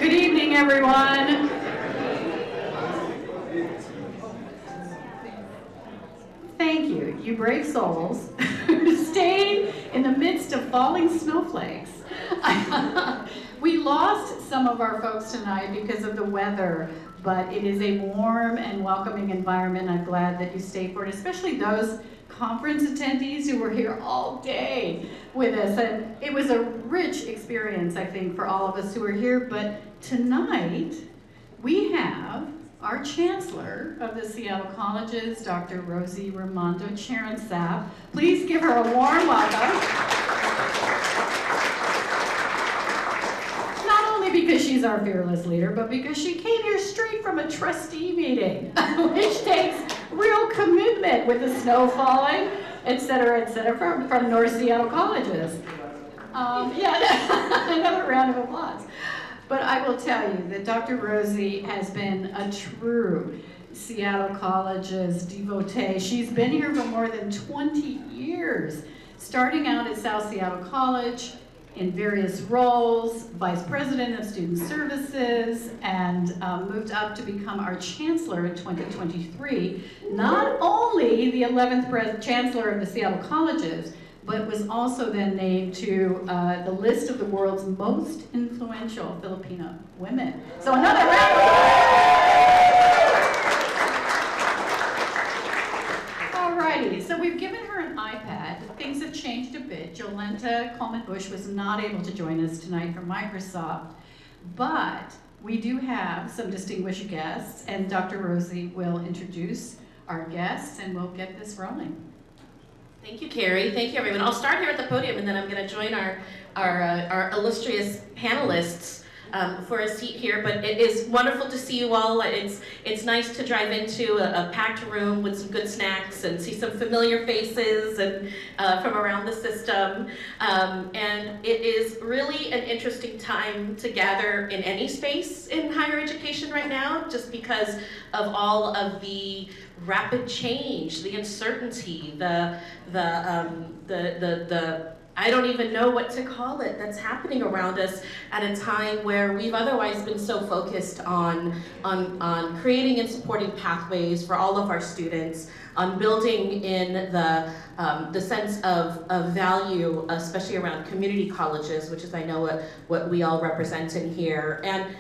Good evening, everyone. Thank you, you brave souls who stayed in the midst of falling snowflakes. We lost some of our folks tonight because of the weather, but it is a warm and welcoming environment. I'm glad that you stayed for it, especially those conference attendees who were here all day with us. And it was a rich experience, I think, for all of us who were here. But tonight, we have our Chancellor of the Seattle Colleges, Dr. Rosie Raimondo Cherensap. Please give her a warm welcome. Because she's our fearless leader, but because she came here straight from a trustee meeting, which takes real commitment with the snow falling, et cetera, from North Seattle colleges. Yeah, another round of applause. But I will tell you that Dr. Rosie has been a true Seattle Colleges devotee. She's been here for more than 20 years, starting out at South Seattle College, in various roles, Vice President of Student Services, and moved up to become our Chancellor in 2023. Not only the 11th Chancellor of the Seattle Colleges, but was also then named to the list of the world's most influential Filipino women. So another round of applause. Alrighty, so we've given her an iPad. Things have changed a bit. Jolenta Coleman-Bush was not able to join us tonight from Microsoft, but we do have some distinguished guests, and Dr. Rosie will introduce our guests, and we'll get this rolling. Thank you, Carrie. Thank you, everyone. I'll start here at the podium, and then I'm going to join our illustrious panelists for a seat here. But it is wonderful to see you all. It's nice to drive into a packed room with some good snacks and see some familiar faces and from around the system. And it is really an interesting time to gather in any space in higher education right now, just because of all of the rapid change, the uncertainty, the I don't even know what to call it, that's happening around us at a time where we've otherwise been so focused on creating and supporting pathways for all of our students, on building in the sense of value, especially around community colleges, which is, I know, what we all represent in here. And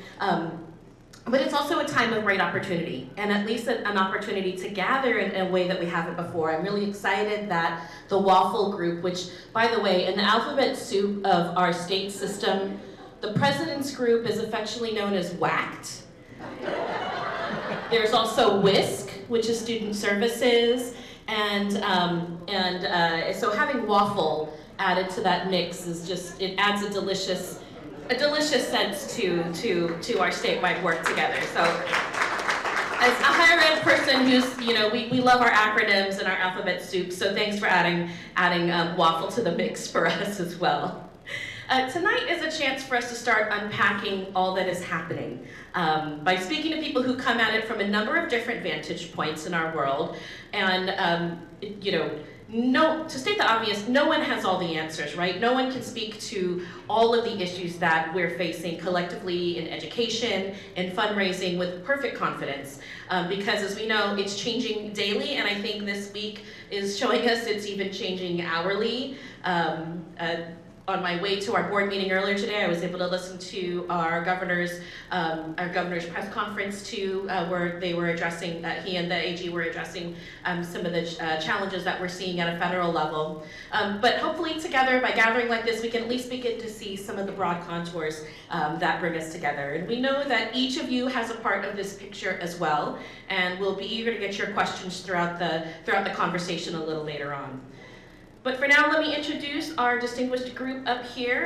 but it's also a time of great opportunity, and at least an opportunity to gather in a way that we haven't before. I'm really excited that the WAFL group, which, by the way, in the alphabet soup of our state system, the president's group is affectionately known as WACT. There's also WISC, which is Student Services, and so having WAFL added to that mix is just, it adds a delicious sense to our statewide work together. So as a higher ed person who's, we love our acronyms and our alphabet soup, so thanks for adding WAFL to the mix for us as well. Tonight is a chance for us to start unpacking all that is happening by speaking to people who come at it from a number of different vantage points in our world. And, to state the obvious, no one has all the answers, right? No one can speak to all of the issues that we're facing collectively in education and fundraising with perfect confidence. Because as we know, it's changing daily, and I think this week is showing us it's even changing hourly. On my way to our board meeting earlier today, I was able to listen to our governor's press conference too, where they were addressing, he and the AG were addressing some of the challenges that we're seeing at a federal level. But hopefully together, by gathering like this, we can at least begin to see some of the broad contours that bring us together. And we know that each of you has a part of this picture as well, and we'll be eager to get your questions throughout the conversation a little later on. But for now, let me introduce our distinguished group up here.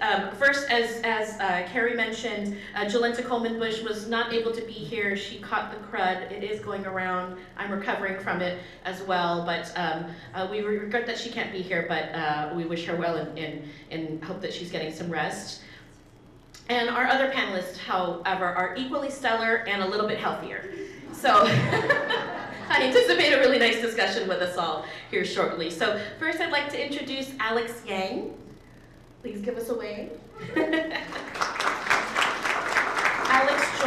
And first, as Carrie mentioned, Jolenta Coleman-Bush was not able to be here. She caught the crud. It is going around. I'm recovering from it as well. But we regret that she can't be here, but we wish her well and hope that she's getting some rest. And our other panelists, however, are equally stellar and a little bit healthier. So I anticipate a really nice discussion with us all here shortly. So first I'd like to introduce Alex Yang. Please give us a wave.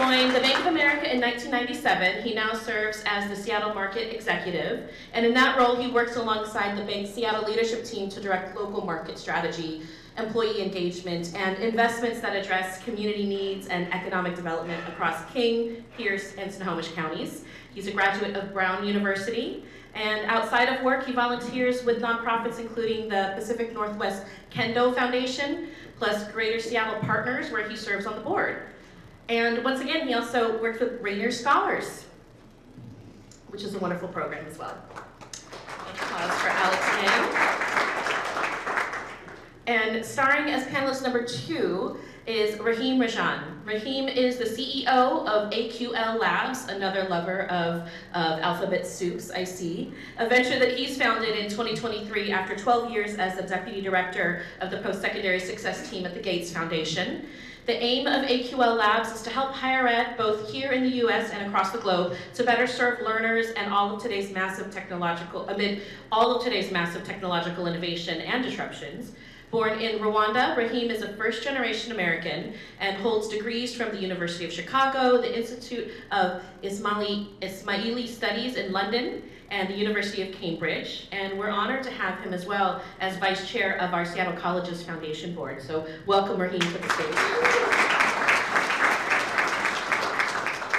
joined the Bank of America in 1997. He now serves as the Seattle Market Executive, and in that role, he works alongside the bank's Seattle leadership team to direct local market strategy, employee engagement, and investments that address community needs and economic development across King, Pierce, and Snohomish counties. He's a graduate of Brown University, and outside of work, he volunteers with nonprofits including the Pacific Northwest Kendo Foundation, plus Greater Seattle Partners, where he serves on the board. And once again, he also works with Rainier Scholars, which is a wonderful program as well. Applause for Alex Kim. And starring as panelist number 2 is Rahim Rajan. Rahim is the CEO of AQL Labs, another lover of alphabet soups, I see, a venture that he's founded in 2023 after 12 years as the deputy director of the post-secondary success team at the Gates Foundation. The aim of AQL Labs is to help higher ed, both here in the US and across the globe, to better serve learners and amid all of today's massive technological innovation and disruptions. Born in Rwanda, Rahim is a first-generation American and holds degrees from the University of Chicago, the Institute of Ismaili Studies in London, and the University of Cambridge. And we're honored to have him as well as vice chair of our Seattle Colleges Foundation Board. So welcome, Rahim, to the stage.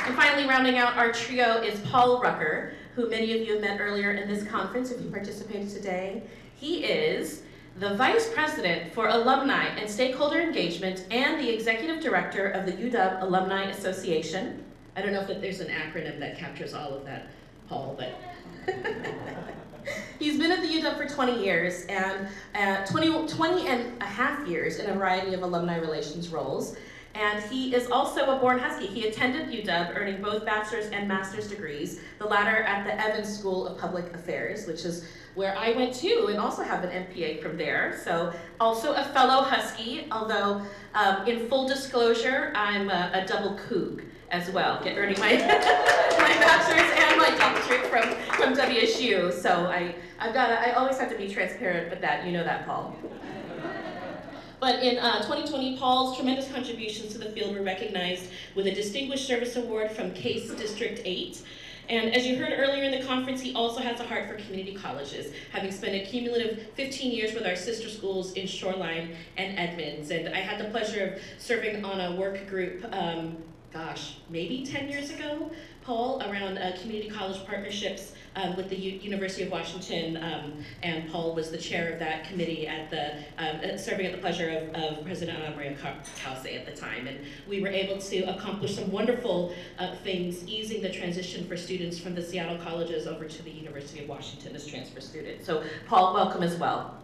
And finally, rounding out our trio is Paul Rucker, who many of you have met earlier in this conference if you participated today. He is the Vice President for Alumni and Stakeholder Engagement and the Executive Director of the UW Alumni Association. I don't know if there's an acronym that captures all of that, Paul, but he's been at the UW for 20 years and 20 and a half years in a variety of alumni relations roles. And he is also a born Husky. He attended UW, earning both bachelor's and master's degrees, the latter at the Evans School of Public Affairs, which is where I went to and also have an MPA from there. So also a fellow Husky, although in full disclosure, I'm a double Coug as well, earning my, my bachelor's and my doctorate from WSU. So I always have to be transparent with that, you know that, Paul. But in 2020, Paul's tremendous contributions to the field were recognized with a Distinguished Service Award from Case District 8. And as you heard earlier in the conference, he also has a heart for community colleges, having spent a cumulative 15 years with our sister schools in Shoreline and Edmonds. And I had the pleasure of serving on a work group, maybe 10 years ago, Paul, around community college partnerships with the University of Washington, and Paul was the chair of that committee at serving at the pleasure of President Ana Maria Cauce at the time. And we were able to accomplish some wonderful things, easing the transition for students from the Seattle colleges over to the University of Washington as transfer students. So Paul, welcome as well.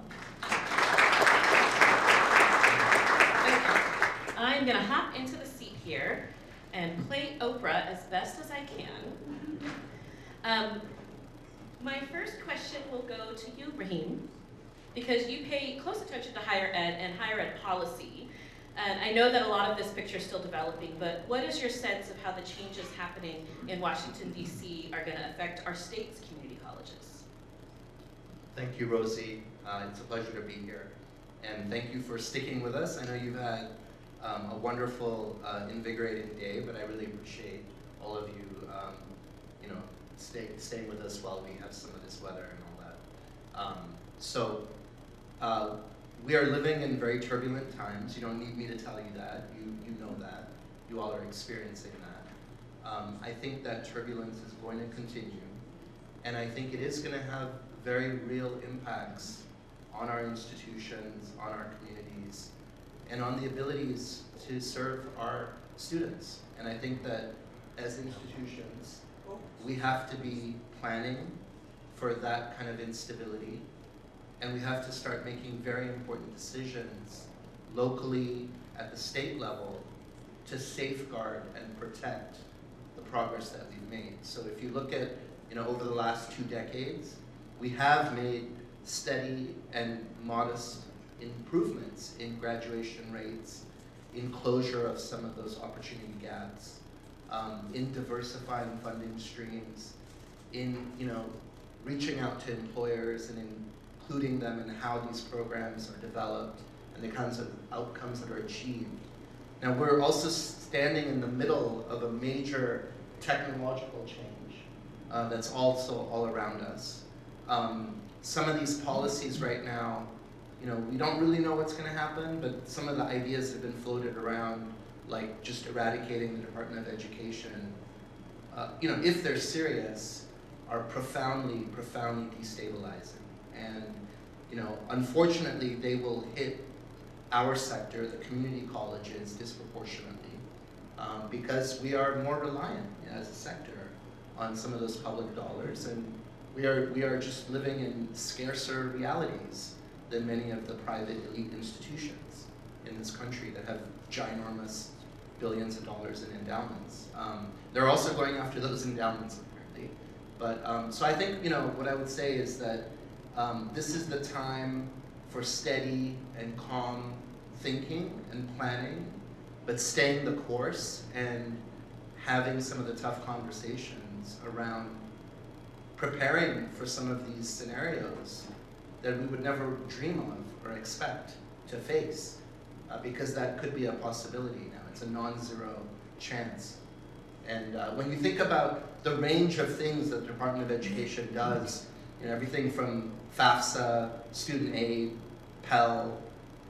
I'm gonna hop into the seat here and play Oprah as best as I can. My first question will go to you, Rahim, because you pay close attention to higher ed and higher ed policy. And I know that a lot of this picture is still developing, but what is your sense of how the changes happening in Washington, D.C. are gonna affect our state's community colleges? Thank you, Rosie. It's a pleasure to be here. And thank you for sticking with us. I know you've had a wonderful, invigorating day, but I really appreciate all of you, staying with us while we have some of this weather and all that. We are living in very turbulent times. You don't need me to tell you that. You know that. You all are experiencing that. I think that turbulence is going to continue, and I think it is going to have very real impacts on our institutions, on our communities, and on the abilities to serve our students. And I think that as institutions, we have to be planning for that kind of instability, and we have to start making very important decisions locally at the state level to safeguard and protect the progress that we've made. So if you look at, over the last 2 decades, we have made steady and modest improvements in graduation rates, in closure of some of those opportunity gaps, in diversifying funding streams, in reaching out to employers and including them in how these programs are developed and the kinds of outcomes that are achieved. Now we're also standing in the middle of a major technological change that's also all around us. Some of these policies right now, we don't really know what's going to happen, but some of the ideas have been floated around, like just eradicating the Department of Education, if they're serious, are profoundly, profoundly destabilizing. And, unfortunately, they will hit our sector, the community colleges, disproportionately, because we are more reliant as a sector on some of those public dollars, and we are just living in scarcer realities than many of the private elite institutions in this country that have ginormous billions of dollars in endowments. They're also going after those endowments, apparently. But so I think what I would say is that this is the time for steady and calm thinking and planning, but staying the course and having some of the tough conversations around preparing for some of these scenarios that we would never dream of or expect to face, because that could be a possibility now. It's a non-zero chance. And when you think about the range of things that the Department of Education does, everything from FAFSA, student aid, Pell,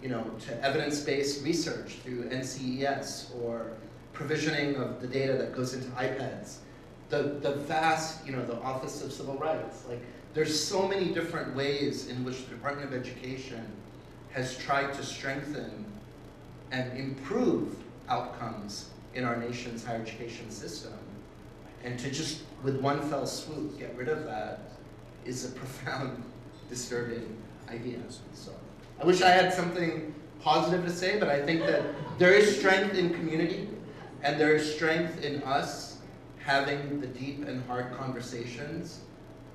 to evidence-based research through NCES, or provisioning of the data that goes into iPads, the vast, the Office of Civil Rights. Like, there's so many different ways in which the Department of Education has tried to strengthen and improve outcomes in our nation's higher education system. And to just, with one fell swoop, get rid of that is a profound, disturbing idea. So I wish I had something positive to say, but I think that there is strength in community, and there is strength in us having the deep and hard conversations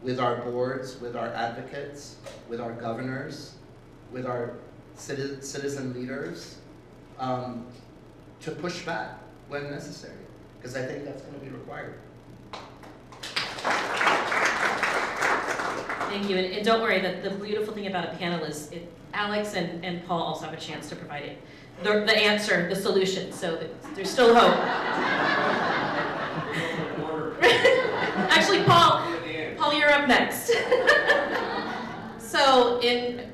with our boards, with our advocates, with our governors, with our citizen leaders, to push back when necessary, because I think that's going to be required. Thank you, and don't worry, the beautiful thing about a panel is Alex and Paul also have a chance to provide it. The answer, the solution, so there's still hope. Actually, Paul, you're up next. So,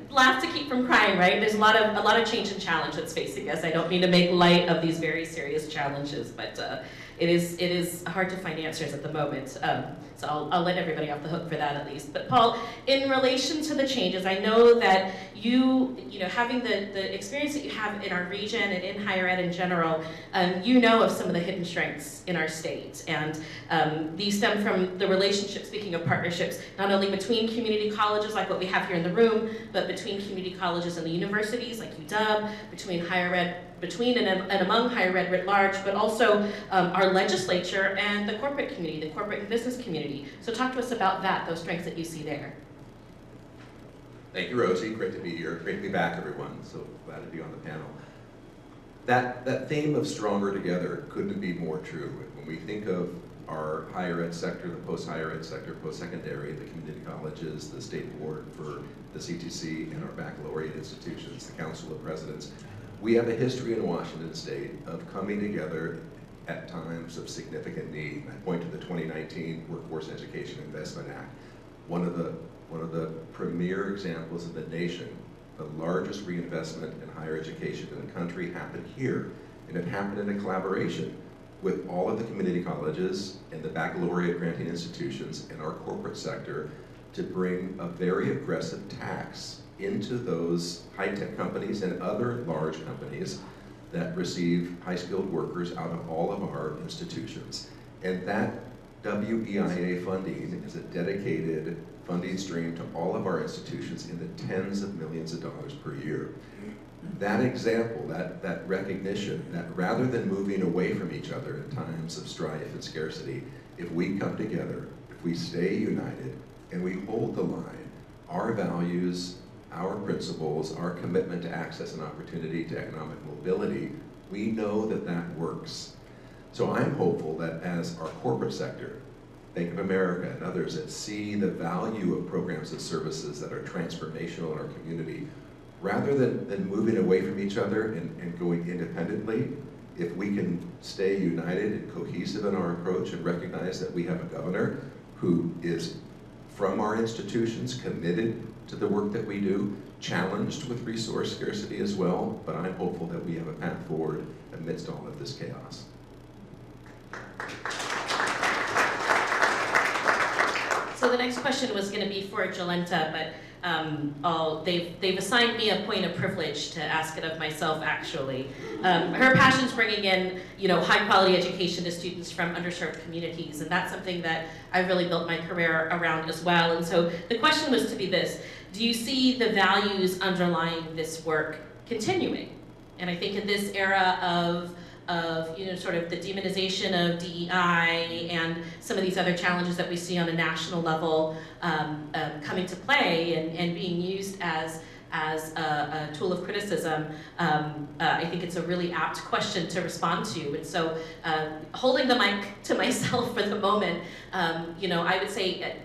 laugh to keep from crying, right? There's a lot of change and challenge that's facing us. I don't mean to make light of these very serious challenges, but it is hard to find answers at the moment. So I'll let everybody off the hook for that at least. But Paul, in relation to the changes, I know that you having the experience that you have in our region and in higher ed in general, you know of some of the hidden strengths in our state. And these stem from the relationship, speaking of partnerships, not only between community colleges like what we have here in the room, but between community colleges and the universities like UW, between higher ed, and among higher ed writ large, but also our legislature and the corporate community, the corporate and business community. So talk to us about that, those strengths that you see there. Thank you, Rosie. Great to be here. Great to be back, everyone. So glad to be on the panel. That theme of stronger together couldn't be more true. When we think of our higher ed sector, the post-higher ed sector, post-secondary, the community colleges, the state board for the CTC, and our baccalaureate institutions, the Council of Presidents, we have a history in Washington State of coming together at times of significant need. I point to the 2019 Workforce Education Investment Act, one of the premier examples in the nation. The largest reinvestment in higher education in the country happened here, and it happened in a collaboration with all of the community colleges and the baccalaureate granting institutions and our corporate sector to bring a very aggressive tax into those high-tech companies and other large companies that receive high-skilled workers out of all of our institutions. And that WEIA funding is a dedicated funding stream to all of our institutions in the tens of millions of dollars per year. That example, that recognition, that rather than moving away from each other in times of strife and scarcity, if we come together, if we stay united, and we hold the line, our values, our principles, our commitment to access and opportunity to economic mobility, we know that that works. So I'm hopeful that as our corporate sector, Bank of America and others that see the value of programs and services that are transformational in our community, rather than moving away from each other and going independently, if we can stay united and cohesive in our approach and recognize that we have a governor who is from our institutions committed to the work that we do, challenged with resource scarcity as well, but I'm hopeful that we have a path forward amidst all of this chaos. So the next question was going to be for Jolenta, but they've assigned me a point of privilege to ask it of myself, actually. Her passion's bringing in, high quality education to students from underserved communities, and that's something that I've really built my career around as well. And so the question was to be this: do you see the values underlying this work continuing? And I think in this era of sort of the demonization of DEI and some of these other challenges that we see on a national level coming to play and being used as a tool of criticism, I think it's a really apt question to respond to. And so holding the mic to myself for the moment, I would say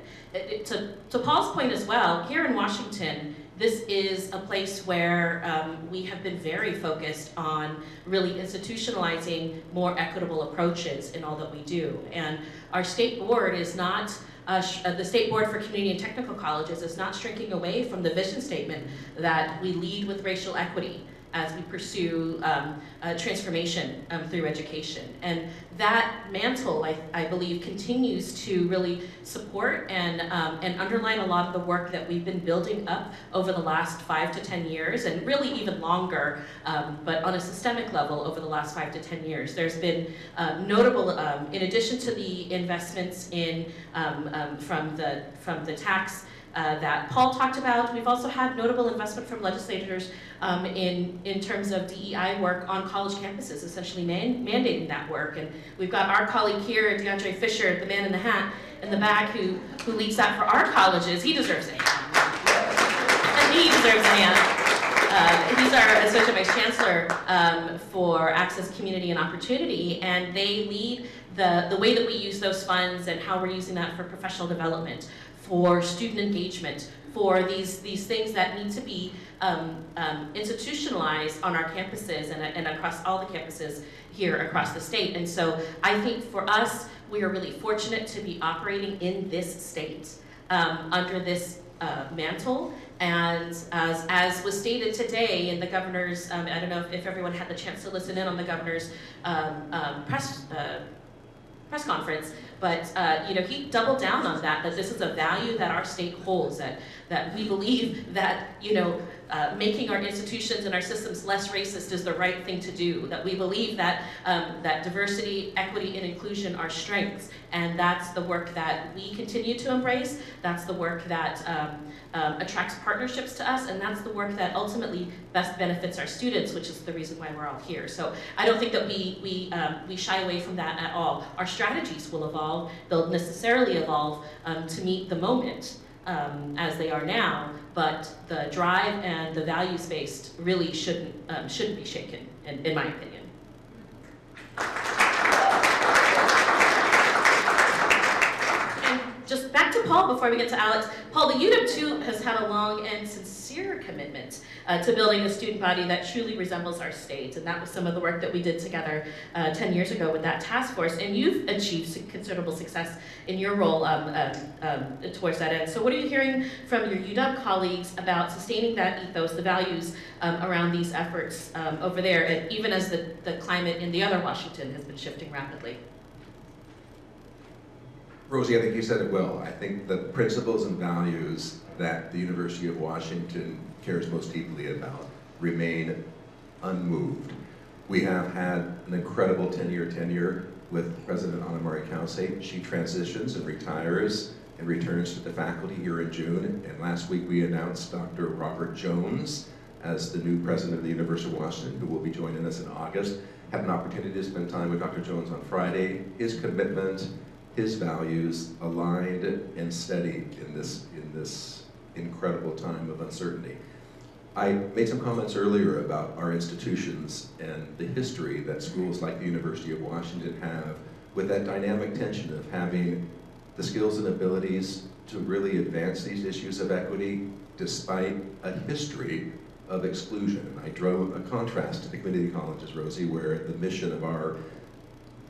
to Paul's point as well, here in Washington, this is a place where we have been very focused on really institutionalizing more equitable approaches in all that we do. And our state board is not, the State Board for Community and Technical Colleges is not shrinking away from the vision statement that we lead with racial equity as we pursue transformation through education. And that mantle, I believe, continues to really support and underline a lot of the work that we've been building up over the last 5 to 10 years, and really even longer, but on a systemic level over the last 5 to 10 years. There's been notable, in addition to the investments in from the tax that Paul talked about, we've also had notable investment from legislators in terms of DEI work on college campuses, essentially mandating that work. And we've got our colleague here, DeAndre Fisher, the man in the hat in the back, who leads that for our colleges. He deserves a hand. And he deserves a hand. He's our Associate Vice Chancellor for Access, Community, and Opportunity, and they lead the way that we use those funds and how we're using that for professional development, for student engagement, for these things that need to be institutionalized on our campuses and across all the campuses here across the state. And so I think for us, we are really fortunate to be operating in this state under this mantle. And as was stated today in the governor's, I don't know if everyone had the chance to listen in on the governor's press conference, but he doubled down on that this is a value that our state holds, that we believe that making our institutions and our systems less racist is the right thing to do, that we believe that that diversity, equity, and inclusion are strengths, and that's the work that we continue to embrace, that's the work that attracts partnerships to us, and that's the work that ultimately best benefits our students, which is the reason why we're all here. So I don't think that we shy away from that at all. Our strategies will evolve, they'll necessarily evolve to meet the moment as they are now, but the drive and the values-based really shouldn't be shaken, in my opinion. Just back to Paul before we get to Alex. Paul, the UW too has had a long and sincere commitment to building a student body that truly resembles our state, and that was some of the work that we did together 10 years ago with that task force, and you've achieved considerable success in your role towards that end. So what are you hearing from your UW colleagues about sustaining that ethos, the values around these efforts over there, and even as the climate in the other Washington has been shifting rapidly? Rosie, I think you said it well. I think the principles and values that the University of Washington cares most deeply about remain unmoved. We have had an incredible 10-year tenure with President Anna Marie Kause. She transitions and retires and returns to the faculty here in June. And last week we announced Dr. Robert Jones as the new president of the University of Washington, who will be joining us in August. Had an opportunity to spend time with Dr. Jones on Friday. His commitment, his values aligned and steady in this incredible time of uncertainty. I made some comments earlier about our institutions and the history that schools like the University of Washington have with that dynamic tension of having the skills and abilities to really advance these issues of equity despite a history of exclusion. And I drove a contrast to the community colleges, Rosie, where the mission of our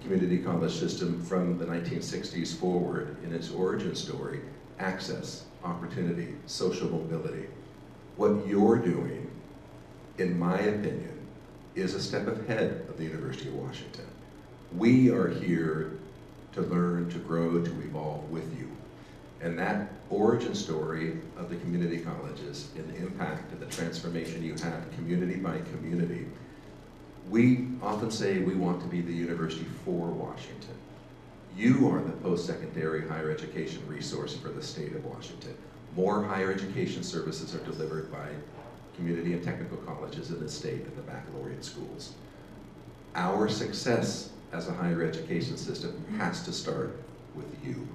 community college system from the 1960s forward in its origin story, access, opportunity, social mobility. What you're doing, in my opinion, is a step ahead of the University of Washington. We are here to learn, to grow, to evolve with you. And that origin story of the community colleges and the impact of the transformation you have community by community, we often say we want to be the university for Washington. You are the post-secondary higher education resource for the state of Washington. More higher education services are delivered by community and technical colleges in the state and the baccalaureate schools. Our success as a higher education system has to start with you.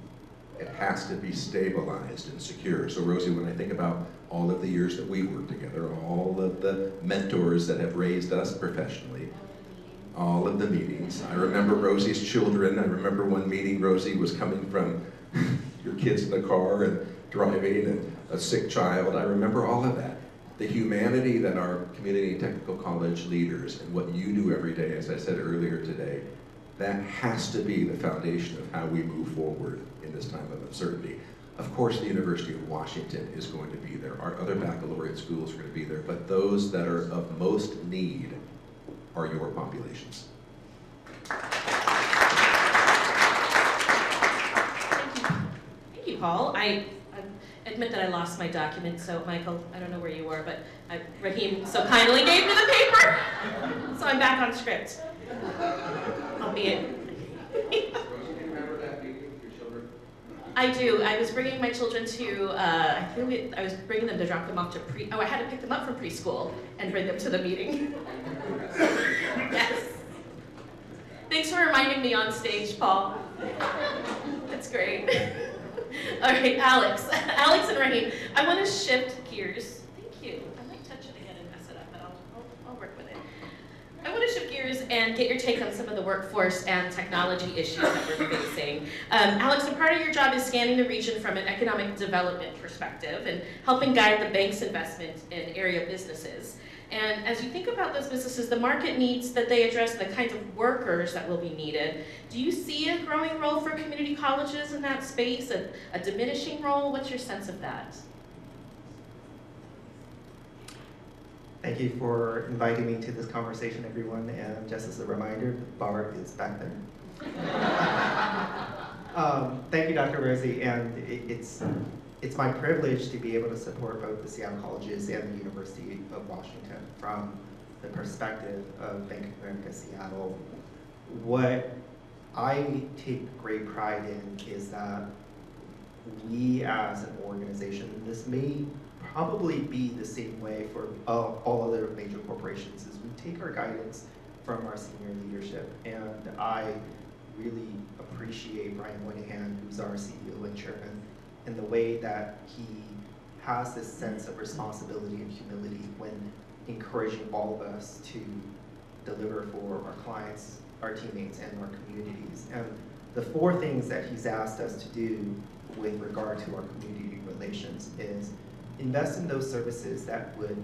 It has to be stabilized and secure. So Rosie, when I think about all of the years that we worked together, all of the mentors that have raised us professionally, all of the meetings. I remember Rosie's children. I remember one meeting Rosie was coming from your kids in the car and driving and a sick child. I remember all of that. The humanity that our community and technical college leaders and what you do every day, as I said earlier today, that has to be the foundation of how we move forward in this time of uncertainty. Of course, the University of Washington is going to be there. Our other baccalaureate schools are going to be there, but those that are of most need are your populations. Thank you, Paul. I admit that I lost my document, so Michael, I don't know where you were, but Raheem so kindly gave me the paper, so I'm back on script. Albeit. I do. I was bringing my children to, I was bringing them to drop them off to I had to pick them up from preschool and bring them to the meeting. Yes. Thanks for reminding me on stage, Paul. That's great. All right, Alex and Raheem, I want to shift gears. Thank you. I might touch it again and mess it up, but I'll work with it. I want to shift gears and get your take on some of the workforce and technology issues that we're facing. Alex, a part of your job is scanning the region from an economic development perspective and helping guide the bank's investment in area businesses. And as you think about those businesses, the market needs that they address, the kinds of workers that will be needed, do you see a growing role for community colleges in that space, a diminishing role? What's your sense of that? Thank you for inviting me to this conversation, everyone. And just as a reminder, the bar is back there. Thank you, Dr. Rosie. And it's my privilege to be able to support both the Seattle colleges and the University of Washington from the perspective of Bank of America Seattle. What I take great pride in is that we as an organization, and this may probably be the same way for all other major corporations, is we take our guidance from our senior leadership. And I really appreciate Brian Moynihan, who's our CEO and chairman, and the way that he has this sense of responsibility and humility when encouraging all of us to deliver for our clients, our teammates, and our communities. And the 4 things that he's asked us to do with regard to our community relations is invest in those services that would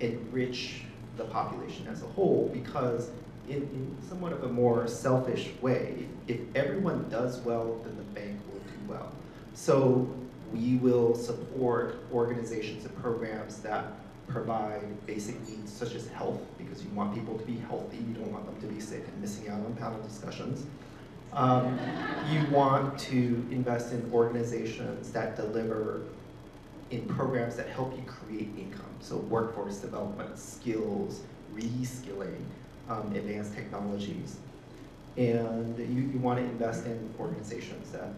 enrich the population as a whole, because in somewhat of a more selfish way, if everyone does well, then the bank will do well. So we will support organizations and programs that provide basic needs such as health, because you want people to be healthy, you don't want them to be sick and missing out on panel discussions. You want to invest in organizations that deliver in programs that help you create income, so workforce development, skills, reskilling, advanced technologies. And you want to invest in organizations that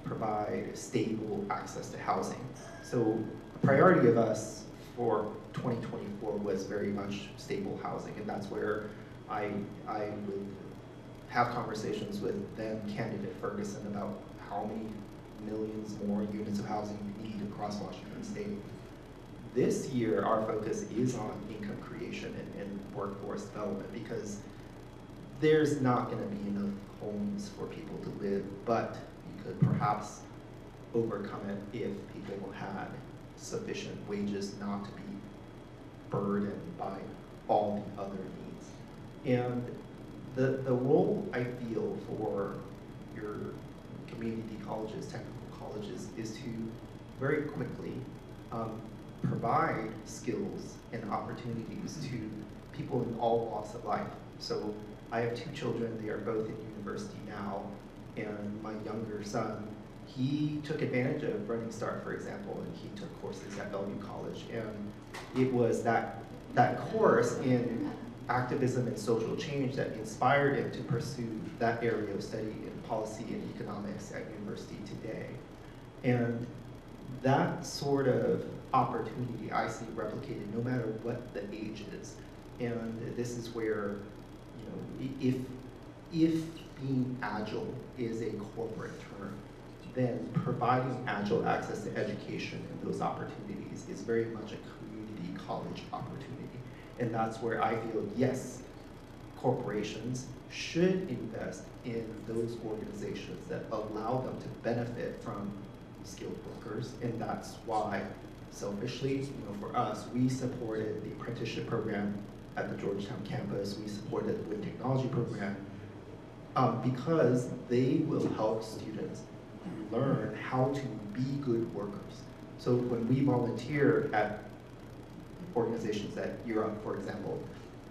provide stable access to housing. So a priority of us for 2024 was very much stable housing, and that's where I would have conversations with then candidate Ferguson about how many millions more units of housing we need across Washington State. This year, our focus is on income creation and workforce development, because there's not going to be enough homes for people to live, but you could perhaps overcome it if people had sufficient wages not to be burdened by all the other needs. And the role I feel for your community colleges, technical colleges, is to very quickly provide skills and opportunities to people in all walks of life. So I have 2 children, they are both in university now, and my younger son, he took advantage of Running Start, for example, and he took courses at Bellevue College, and it was that course in activism and social change that inspired him to pursue that area of study in policy and economics at university today. And that sort of opportunity I see replicated no matter what the age is. And this is where, if being agile is a corporate term, then providing agile access to education and those opportunities is very much a community college opportunity. And that's where I feel, yes, corporations should invest in those organizations that allow them to benefit from skilled workers. And that's why, selfishly, for us, we supported the apprenticeship program at the Georgetown campus. We supported the Wind Technology program because they will help students learn how to be good workers. So when we volunteer at organizations at Europe, for example,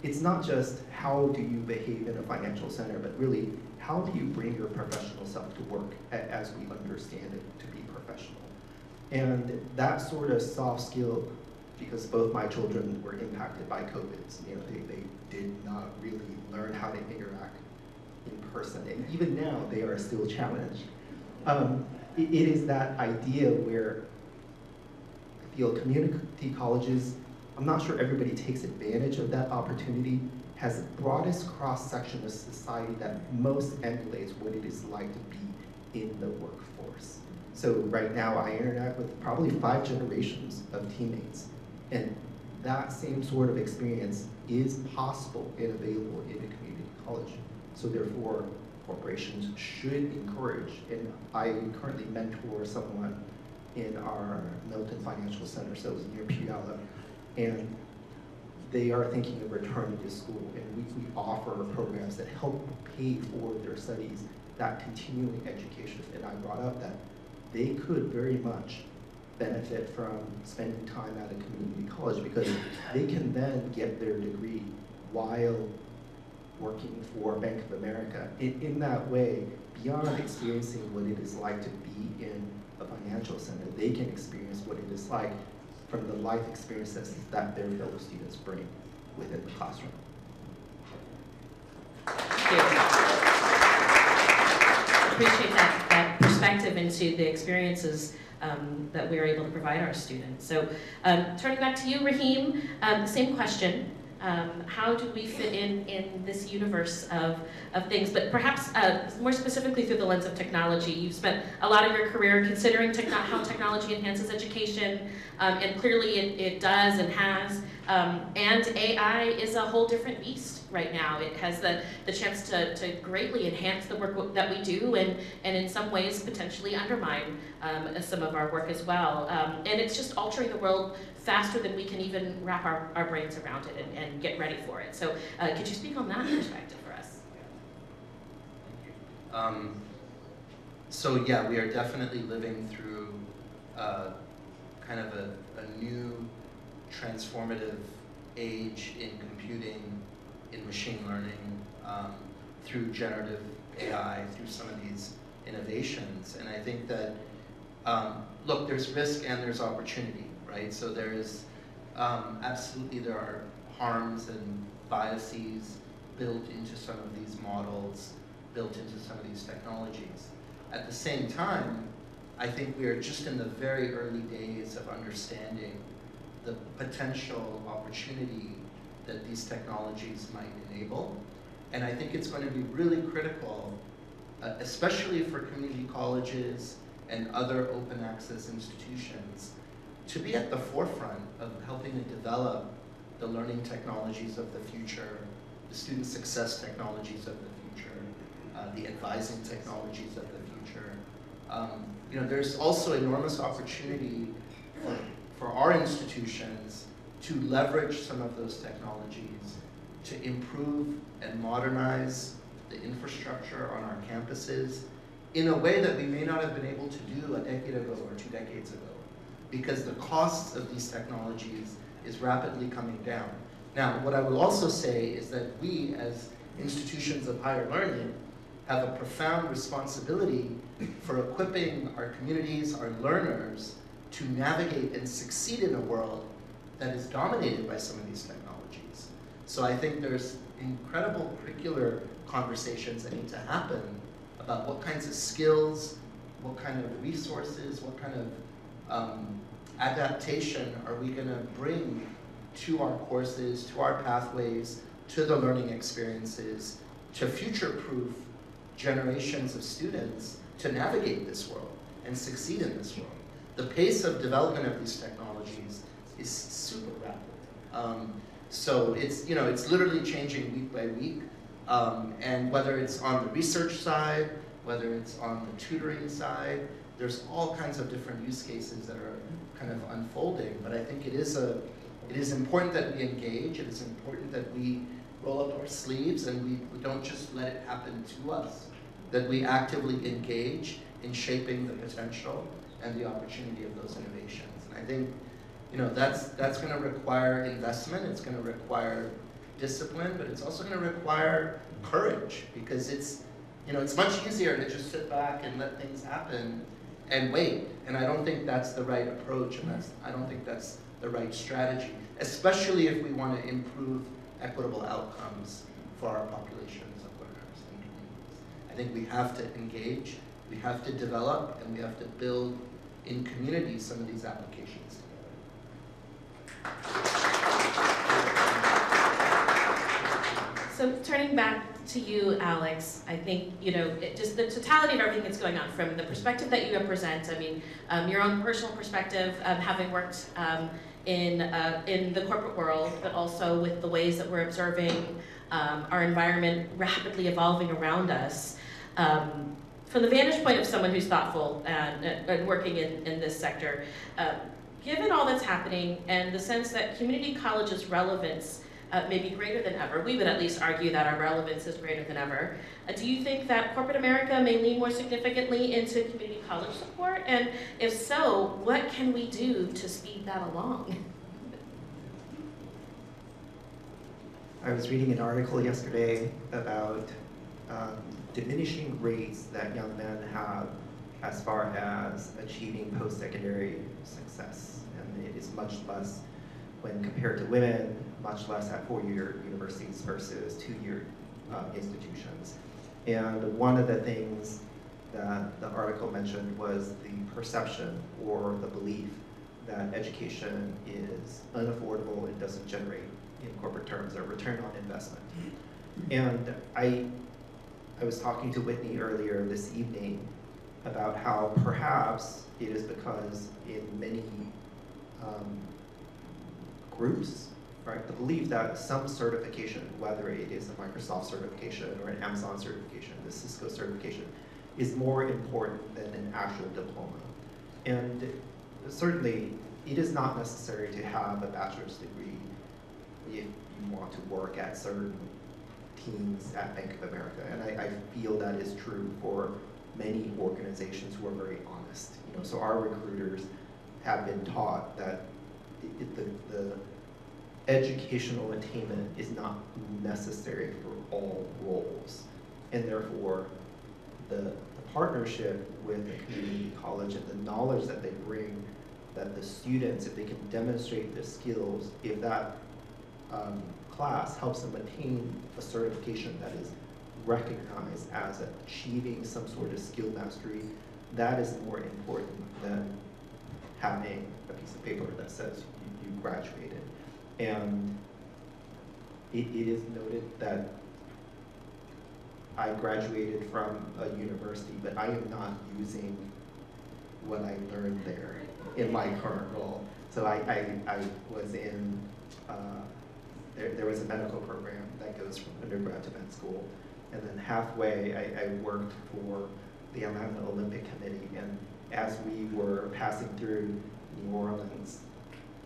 it's not just how do you behave in a financial center, but really how do you bring your professional self to work as we understand it to be professional. And that sort of soft skill, because both my children were impacted by COVID, they did not really learn how to interact in person, and even now they are still challenged. It is that idea where I feel community colleges, I'm not sure everybody takes advantage of that opportunity, has the broadest cross-section of society that most emulates what it is like to be in the workforce. So right now I interact with probably 5 generations of teammates, and that same sort of experience is possible and available in a community college. So therefore, corporations should encourage, and I currently mentor someone in our Milton Financial Center, so it's near Puyallup, and they are thinking of returning to school, and we offer programs that help pay for their studies, that continuing education. And I brought up that they could very much benefit from spending time at a community college because they can then get their degree while working for Bank of America. In that way, beyond experiencing what it is like to be in a financial center, they can experience what it is like from the life experiences that their fellow students bring within the classroom. Thank you. Appreciate that perspective into the experiences that we are able to provide our students. So turning back to you, Raheem, same question. How do we fit in this universe of things, but perhaps more specifically through the lens of technology? You've spent a lot of your career considering how technology enhances education, and clearly it does and has, and AI is a whole different beast right now. It has the chance to greatly enhance the work that we do and in some ways potentially undermine some of our work as well. And it's just altering the world faster than we can even wrap our brains around it and get ready for it. So could you speak on that perspective for us? So yeah, we are definitely living through kind of a new transformative age in computing, in machine learning, through generative AI, through some of these innovations. And I think that, look, there's risk and there's opportunity, right? So there is, absolutely there are harms and biases built into some of these models, built into some of these technologies. At the same time, I think we are just in the very early days of understanding the potential opportunity that these technologies might enable. And I think it's going to be really critical, especially for community colleges and other open access institutions, to be at the forefront of helping to develop the learning technologies of the future, the student success technologies of the future, the advising technologies of the future. There's also enormous opportunity for our institutions to leverage some of those technologies to improve and modernize the infrastructure on our campuses in a way that we may not have been able to do a decade ago or 2 decades ago, because the costs of these technologies is rapidly coming down. Now, what I will also say is that we, as institutions of higher learning, have a profound responsibility for equipping our communities, our learners, to navigate and succeed in a world that is dominated by some of these technologies. So I think there's incredible curricular conversations that need to happen about what kinds of skills, what kind of resources, what kind of adaptation are we going to bring to our courses, to our pathways, to the learning experiences, to future-proof generations of students to navigate this world and succeed in this world. The pace of development of these technologies is super rapid. So it's, it's literally changing week by week. And whether it's on the research side, whether it's on the tutoring side, there's all kinds of different use cases that are kind of unfolding. But I think it is important that we engage. It is important that we roll up our sleeves and we don't just let it happen to us, that we actively engage in shaping the potential and the opportunity of those innovations. And I think, that's going to require investment. It's going to require discipline, but it's also going to require courage, because it's much easier to just sit back and let things happen and wait. And I don't think that's the right approach, and I don't think that's the right strategy, especially if we want to improve equitable outcomes for our populations of learners and communities. I think we have to engage, we have to develop, and we have to build in communities some of these applications together. So turning back to you, Alex, I think, just the totality of everything that's going on from the perspective that you represent, your own personal perspective, having worked in the corporate world, but also with the ways that we're observing our environment rapidly evolving around us. From the vantage point of someone who's thoughtful and working in this sector, given all that's happening and the sense that community college's relevance may be greater than ever, we would at least argue that our relevance is greater than ever. Do you think that corporate America may lean more significantly into community college support? And if so, what can we do to speed that along? I was reading an article yesterday about diminishing rates that young men have as far as achieving post-secondary success. And it is much less when compared to women, much less at four-year universities versus two-year institutions. And one of the things that the article mentioned was the perception or the belief that education is unaffordable and doesn't generate, in corporate terms, a return on investment. And I was talking to Whitney earlier this evening about how perhaps it is because in many groups, right, the belief that some certification, whether it is a Microsoft certification or an Amazon certification, the Cisco certification, is more important than an actual diploma. And certainly, it is not necessary to have a bachelor's degree if you want to work at certain teams at Bank of America. And I feel that is true for many organizations who are very honest. So our recruiters have been taught that the educational attainment is not necessary for all roles. And therefore, the partnership with the community college and the knowledge that they bring, that the students, if they can demonstrate the skills, if that class helps them attain a certification that is recognized as achieving some sort of skill mastery, that is more important than having a piece of paper that says you graduated. And it is noted that I graduated from a university, but I am not using what I learned there in my current role. So I was in, there was a medical program that goes from undergrad to med school. And then halfway, I worked for the Atlanta Olympic Committee. And as we were passing through New Orleans,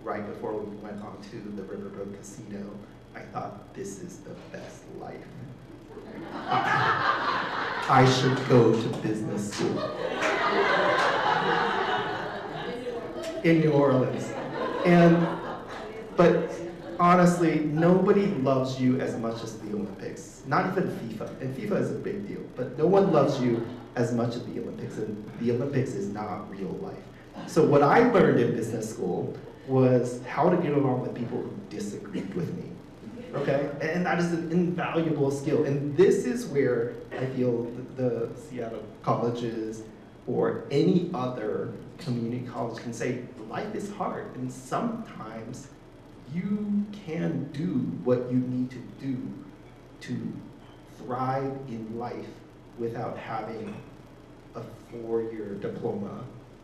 right before we went on to the Riverboat Casino, I thought, this is the best life. I should go to business school in New Orleans. But honestly, nobody loves you as much as the Olympics. Not even FIFA, and FIFA is a big deal, but no one loves you as much as the Olympics, and the Olympics is not real life. So what I learned in business school was how to get along with people who disagreed with me, okay? And that is an invaluable skill, and this is where I feel the Seattle colleges or any other community college can say, life is hard, and sometimes you can do what you need to do to thrive in life without having a 4-year diploma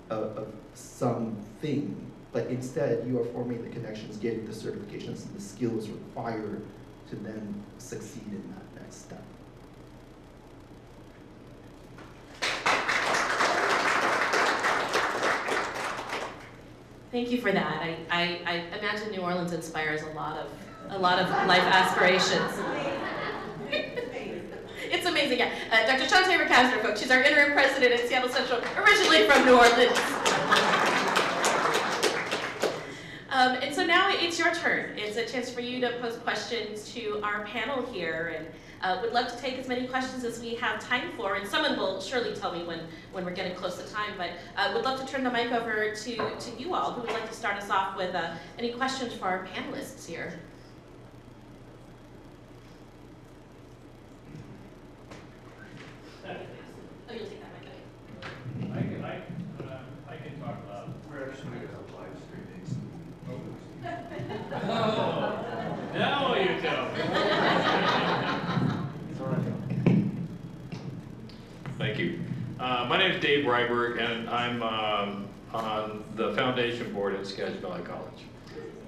of something, but instead you are forming the connections, getting the certifications and the skills required to then succeed in that next step. Thank you for that. I imagine New Orleans inspires a lot of life aspirations. It's amazing, yeah. Dr. Shantae Ricasner, folks, she's our interim president at Seattle Central, originally from New Orleans. And so now it's your turn. It's a chance for you to pose questions to our panel here, and would love to take as many questions as we have time for, and someone will surely tell me when we're getting close to time, but would love to turn the mic over to you all. Who would like to start us off with any questions for our panelists here? Oh, you'll take that mic. I can talk loud. We're actually going to have live streaming. Oh, now you tell me. Thank you. My name is Dave Ryberg, and I'm on the foundation board at Skagit Valley College.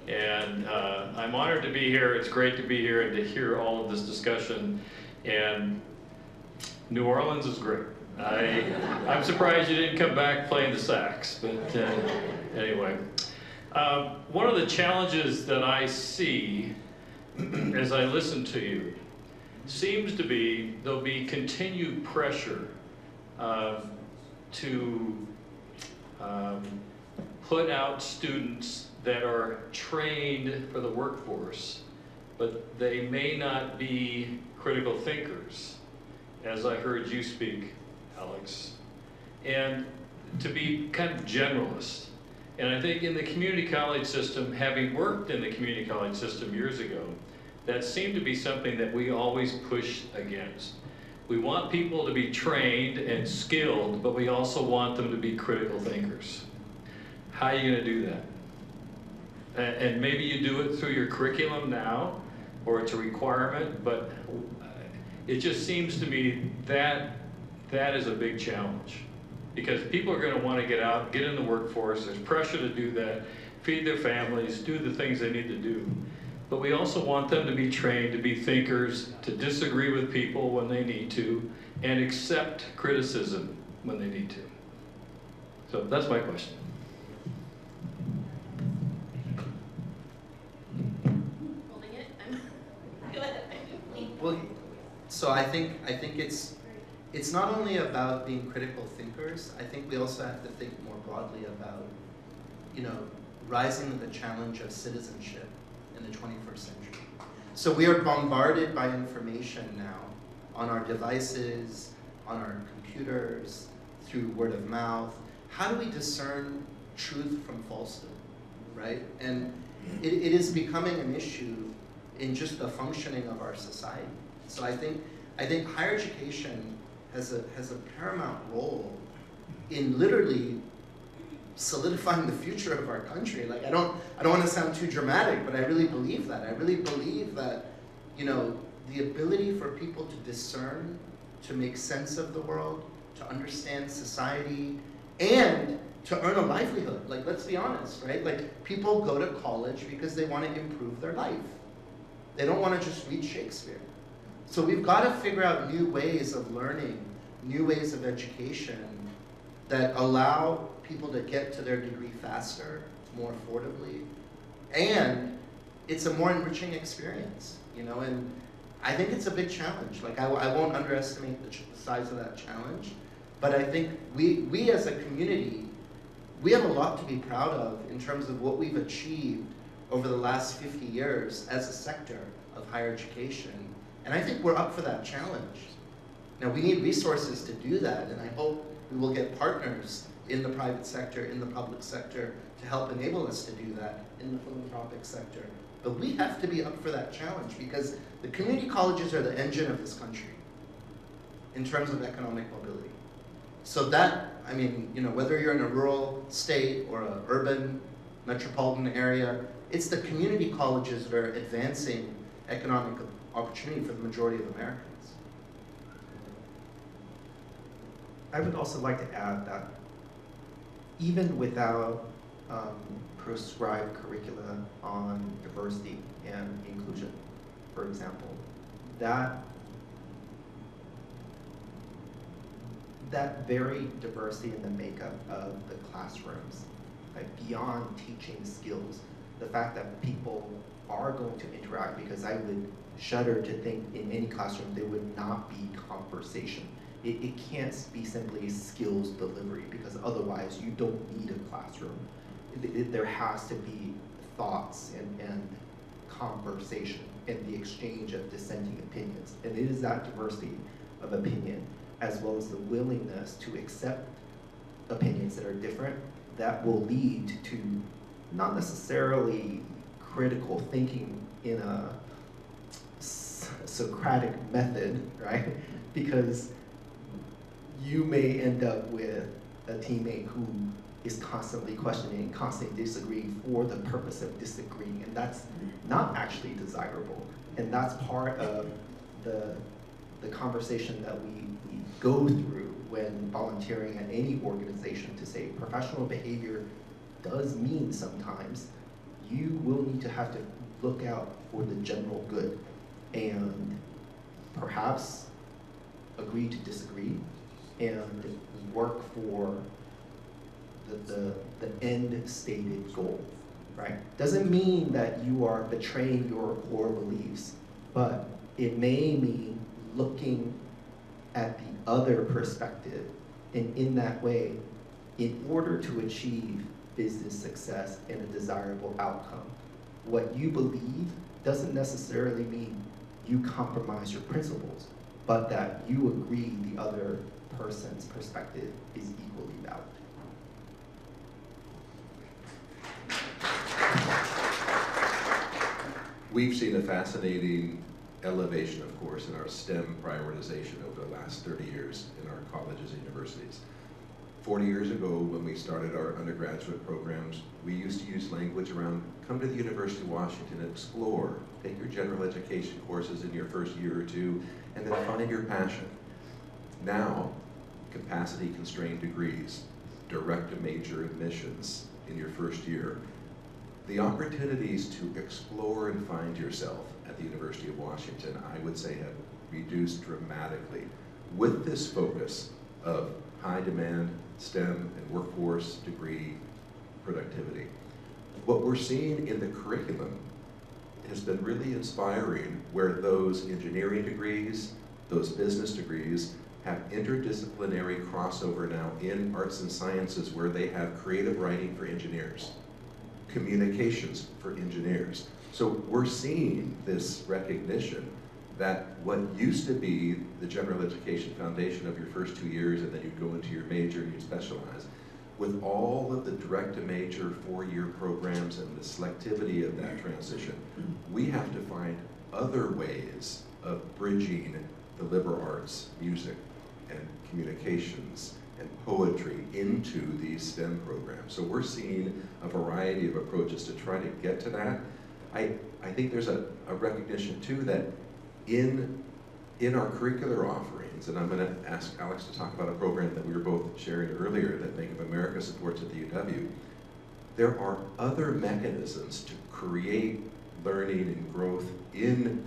And I'm honored to be here. It's great to be here and to hear all of this discussion. And New Orleans is great. I'm surprised you didn't come back playing the sax, but anyway. One of the challenges that I see as I listen to you seems to be there'll be continued pressure to put out students that are trained for the workforce, but they may not be critical thinkers, as I heard you speak, Alex, and to be kind of generalist. And I think in the community college system, having worked in the community college system years ago, that seemed to be something that we always pushed against. We want people to be trained and skilled, but we also want them to be critical thinkers. How are you going to do that? And maybe you do it through your curriculum now, or it's a requirement, but it just seems to me that that is a big challenge. Because people are going to want to get out, get in the workforce, there's pressure to do that, feed their families, do the things they need to do. But we also want them to be trained to be thinkers, to disagree with people when they need to, and accept criticism when they need to. So that's my question. Holding it? Go ahead. Well, so I think it's not only about being critical thinkers. I think we also have to think more broadly about, rising to the challenge of citizenship in the 21st century. So we are bombarded by information now on our devices, on our computers, through word of mouth. How do we discern truth from falsehood, right? And it is becoming an issue in just the functioning of our society. So I think higher education has a paramount role in literally solidifying the future of our country. Like I don't want to sound too dramatic, but I really believe that. I really believe that, the ability for people to discern, to make sense of the world, to understand society, and to earn a livelihood. Like, let's be honest, right? Like, people go to college because they want to improve their life. They don't want to just read Shakespeare. So we've got to figure out new ways of learning, new ways of education that allow people to get to their degree faster, more affordably, And it's a more enriching experience, you know, and I think it's a big challenge. Like, I won't underestimate the size of that challenge, but I think we as a community, we have a lot to be proud of in terms of what we've achieved over the last 50 years as a sector of higher education. And I think we're up for that challenge. Now, we need resources to do that, and I hope we will get partners in the private sector, in the public sector, to help enable us to do that in the philanthropic sector. But we have to be up for that challenge, because the community colleges are the engine of this country in terms of economic mobility. So that, I mean, you know, whether you're in a rural state or an urban metropolitan area, it's the community colleges that are advancing economic opportunity for the majority of Americans. I would also like to add that even without prescribed curricula on diversity and inclusion, for example, that very diversity in the makeup of the classrooms, like beyond teaching skills, the fact that people are going to interact, because I would shudder to think in any classroom there would not be conversation. It can't be simply skills delivery, because otherwise you don't need a classroom. There has to be thoughts and conversation and the exchange of dissenting opinions. And it is that diversity of opinion, as well as the willingness to accept opinions that are different, that will lead to not necessarily critical thinking in a Socratic method, right? Because you may end up with a teammate who is constantly questioning, constantly disagreeing for the purpose of disagreeing, and that's not actually desirable. And that's part of the conversation that we go through when volunteering at any organization, to say professional behavior does mean sometimes you will need to have to look out for the general good and perhaps agree to disagree and work for the end stated goal, right? Doesn't mean that you are betraying your core beliefs, but it may mean looking at the other perspective, and in that way, in order to achieve business success and a desirable outcome, what you believe doesn't necessarily mean you compromise your principles, but that you agree the other person's perspective is equally valid. We've seen a fascinating elevation, of course, in our STEM prioritization over the last 30 years in our colleges and universities. 40 years ago, when we started our undergraduate programs, we used to use language around, come to the University of Washington and explore, take your general education courses in your first year or two, and then find your passion. Now, capacity-constrained degrees, direct-to-major admissions in your first year, the opportunities to explore and find yourself at the University of Washington, I would say, have reduced dramatically with this focus of high demand STEM and workforce degree productivity. What we're seeing in the curriculum has been really inspiring, where those engineering degrees, those business degrees, have interdisciplinary crossover now in arts and sciences, where they have creative writing for engineers, communications for engineers. So we're seeing this recognition that what used to be the general education foundation of your first 2 years, and then you'd go into your major and you'd specialize, with all of the direct-to-major 4-year programs and the selectivity of that transition, we have to find other ways of bridging the liberal arts, music, and communications, and poetry into these STEM programs. So we're seeing a variety of approaches to try to get to that. I think there's a recognition too that in our curricular offerings, and I'm going to ask Alex to talk about a program that we were both sharing earlier that Bank of America supports at the UW, there are other mechanisms to create learning and growth in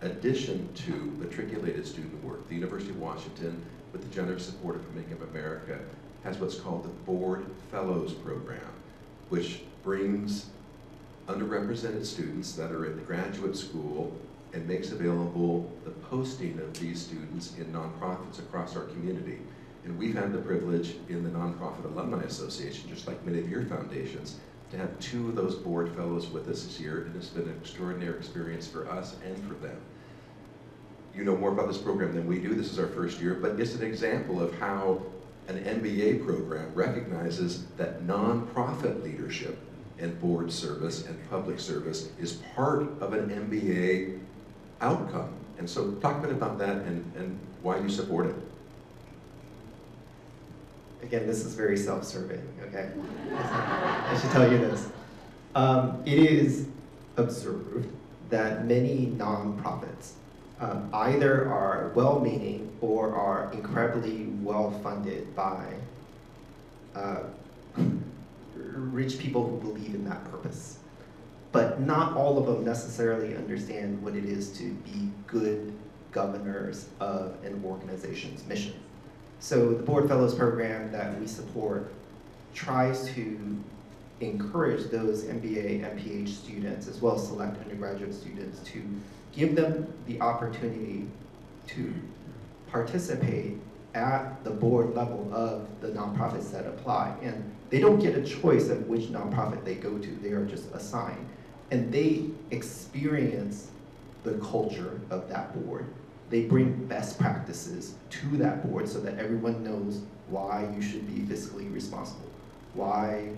addition to matriculated student work. The University of Washington, with the generous support of Bank of America, has what's called the Board Fellows Program, which brings underrepresented students that are in graduate school and makes available the posting of these students in nonprofits across our community. And we've had the privilege in the Nonprofit Alumni Association, just like many of your foundations, to have 2 of those board fellows with us this year, and it's been an extraordinary experience for us and for them. You know more about this program than we do. This is our first year, but it's an example of how an MBA program recognizes that nonprofit leadership and board service and public service is part of an MBA outcome. And so talk a bit about that and why you support it. Again, this is very self-serving, okay? I should tell you this. It is observed that many nonprofits either are well-meaning or are incredibly well-funded by rich people who believe in that purpose. But not all of them necessarily understand what it is to be good governors of an organization's mission. So the Board Fellows program that we support tries to encourage those MBA, MPH students, as well as select undergraduate students, to give them the opportunity to participate at the board level of the nonprofits that apply. And they don't get a choice of which nonprofit they go to, they are just assigned. And they experience the culture of that board. They bring best practices to that board so that everyone knows why you should be fiscally responsible, why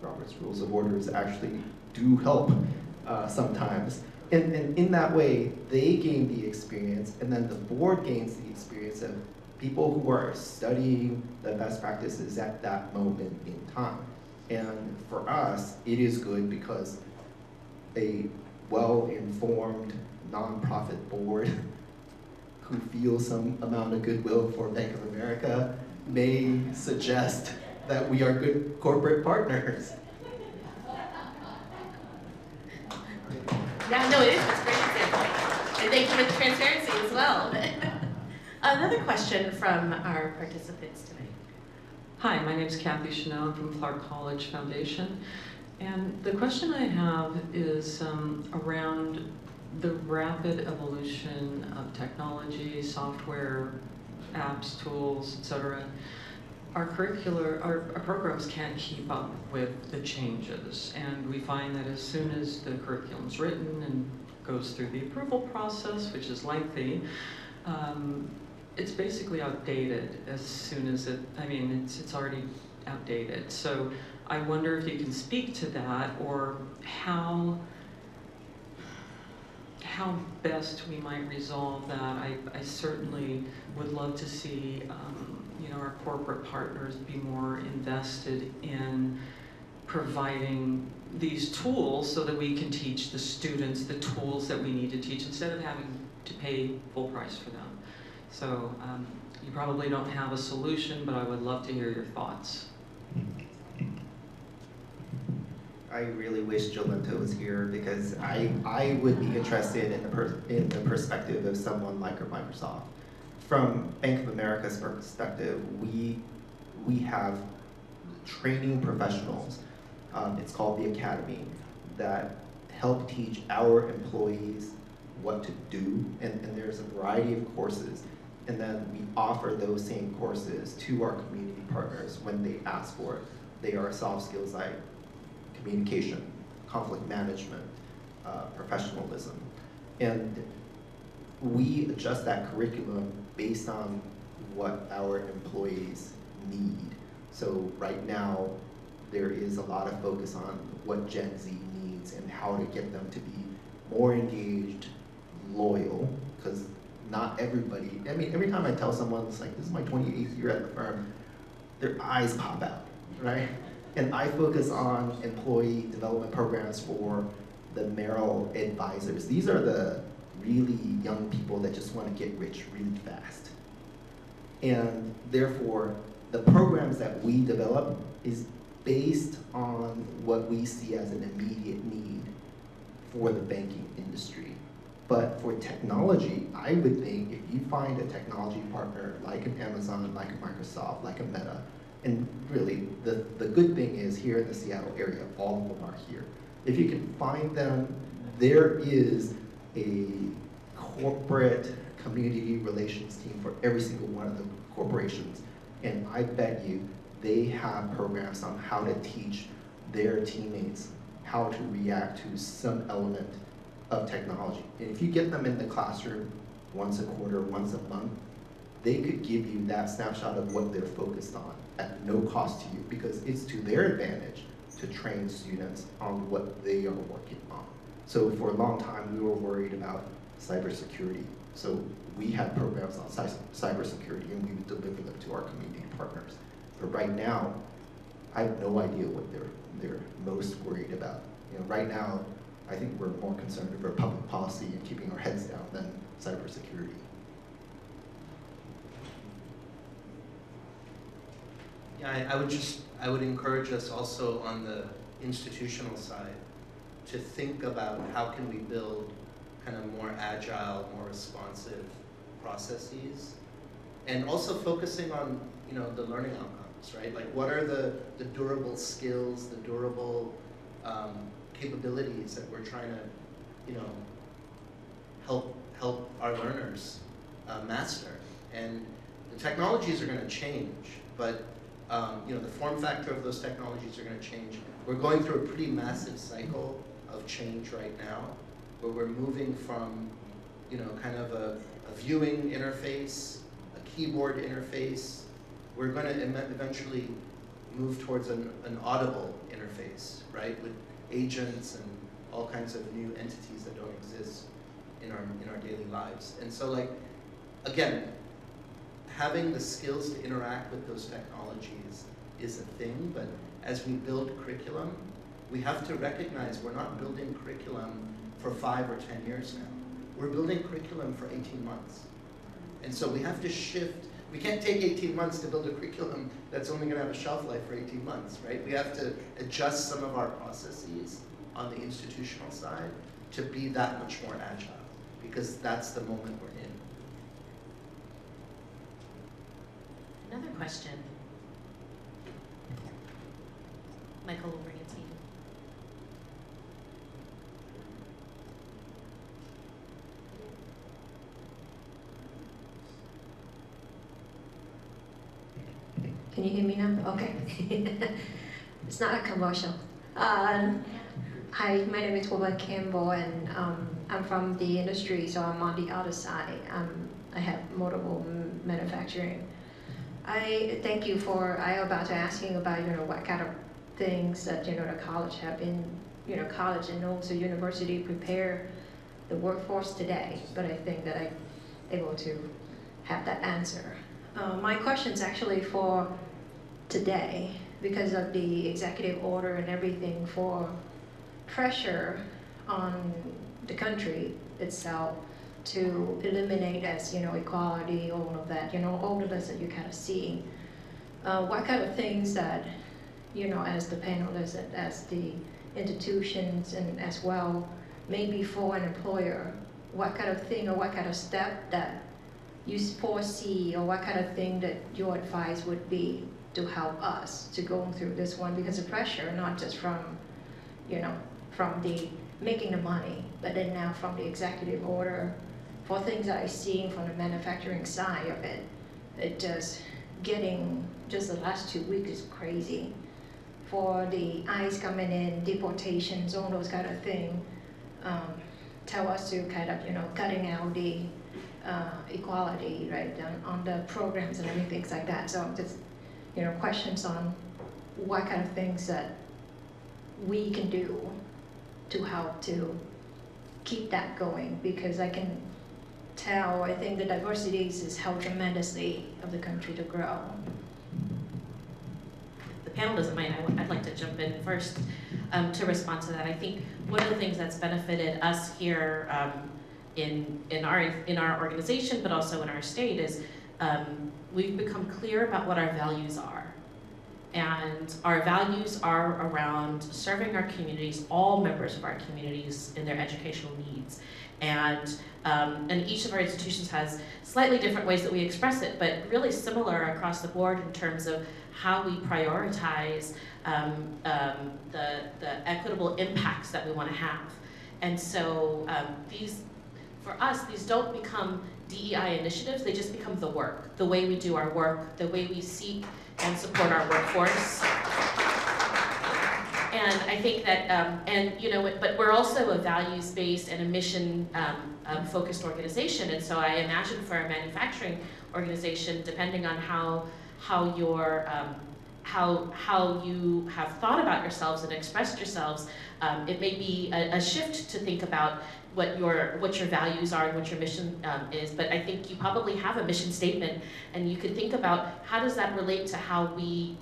Robert's Rules of Orders actually do help sometimes. And in that way, they gain the experience, and then the board gains the experience of people who are studying the best practices at that moment in time. And for us, it is good because a well-informed nonprofit board who feels some amount of goodwill for Bank of America may suggest that we are good corporate partners. Yeah, no, it is. It's a great example. And thank you for the transparency as well. Another question from our participants tonight. Hi, my name is Kathy Chanel. I'm from Clark College Foundation. And the question I have is around the rapid evolution of technology, software, apps, tools, etc. Our programs can't keep up with the changes, and we find that as soon as the curriculum's written and goes through the approval process, which is lengthy, it's basically outdated as soon as it's already outdated. So I wonder if you can speak to that, or how best we might resolve that. I certainly would love to see our corporate partners be more invested in providing these tools so that we can teach the students the tools that we need to teach instead of having to pay full price for them. So you probably don't have a solution, but I would love to hear your thoughts. I really wish Jolenta was here because I would be interested in the perspective of someone like Microsoft. From Bank of America's perspective, we have training professionals, it's called the Academy, that help teach our employees what to do, and there's a variety of courses. And then we offer those same courses to our community partners when they ask for it. They are soft skills like communication, conflict management, professionalism. And we adjust that curriculum based on what our employees need. So right now, there is a lot of focus on what Gen Z needs and how to get them to be more engaged, loyal, because not everybody, every time I tell someone, it's like, this is my 28th year at the firm, their eyes pop out, right? And I focus on employee development programs for the Merrill advisors. These are the really young people that just want to get rich really fast. And therefore, the programs that we develop is based on what we see as an immediate need for the banking industry. But for technology, I would think if you find a technology partner like an Amazon, like a Microsoft, like a Meta, and really the good thing is here in the Seattle area, all of them are here. If you can find them, there is a corporate community relations team for every single one of the corporations. And I bet you they have programs on how to teach their teammates how to react to some element of technology. And if you get them in the classroom once a quarter, once a month, they could give you that snapshot of what they're focused on at no cost to you, because it's to their advantage to train students on what they are working on. So for a long time, we were worried about cybersecurity. So we had programs on cybersecurity, and we would deliver them to our community partners. But right now, I have no idea what they're most worried about. You know, right now, I think we're more concerned about public policy and keeping our heads down than cybersecurity. Yeah, I would encourage us also on the institutional side to think about how can we build kind of more agile, more responsive processes, and also focusing on, you know, the learning outcomes, right? Like, what are the durable skills, the durable capabilities that we're trying to, you know, help our learners master. And the technologies are going to change, but you know, the form factor of those technologies are going to change. We're going through a pretty massive cycle of change right now, where we're moving from, you know, kind of a viewing interface, a keyboard interface. We're going to eventually move towards an audible interface, right, with agents and all kinds of new entities that don't exist in our daily lives. And so, like, again, having the skills to interact with those technologies is a thing, but as we build curriculum, we have to recognize we're not building curriculum for 5 or 10 years now. We're building curriculum for 18 months. And so we have to shift. We can't take 18 months to build a curriculum that's only going to have a shelf life for 18 months, right? We have to adjust some of our processes on the institutional side to be that much more agile, because that's the moment we're in. Another question. Michael, we'll bring it to you. Can you hear me now? Okay. It's not a commercial. Hi, my name is Wilbur Campbell, and I'm from the industry, so I'm on the other side. I have multiple manufacturing. I thank you for, I about to asking about, you know, what kind of things that, you know, the college have been, you know, college and also university prepare the workforce today, but I think that I'm able to have that answer. My question is actually for today, because of the executive order and everything, for pressure on the country itself to eliminate, as you know, equality, all of that, you know, all of this that you kind of see. What kind of things that, you know, as the panelists, as the institutions, and as well, maybe for an employer, what kind of thing or what kind of step that you foresee, or what kind of thing that your advice would be to help us to go through this one? Because the pressure, not just from, you know, from the making the money, but then now from the executive order, for things that I'm seeing from the manufacturing side of it, it just getting, just the last 2 weeks is crazy. For the ICE coming in, deportations, all those kind of things, tell us to kind of, you know, cutting out the equality, right, on the programs and everything like that. So just, you know, questions on what kind of things that we can do to help to keep that going, because I can tell, I think the diversities has helped tremendously of the country to grow. The panel doesn't mind, I'd like to jump in first to respond to that. I think one of the things that's benefited us here in our organization, but also in our state, is we've become clear about what our values are. And our values are around serving our communities, all members of our communities in their educational needs. And each of our institutions has slightly different ways that we express it, but really similar across the board in terms of how we prioritize the equitable impacts that we want to have. And so for us, these don't become DEI initiatives, they just become the work, the way we do our work, the way we seek and support our workforce. And I think that, but we're also a values-based and a mission-focused organization. And so I imagine for a manufacturing organization, depending on how you have thought about yourselves and expressed yourselves, it may be a shift to think about what your values are and what your mission is. But I think you probably have a mission statement, and you could think about how does that relate to how we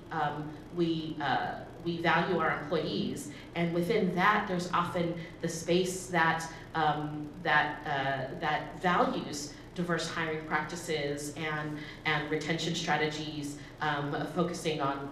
value our employees, and within that, there's often the space that values diverse hiring practices and retention strategies, focusing on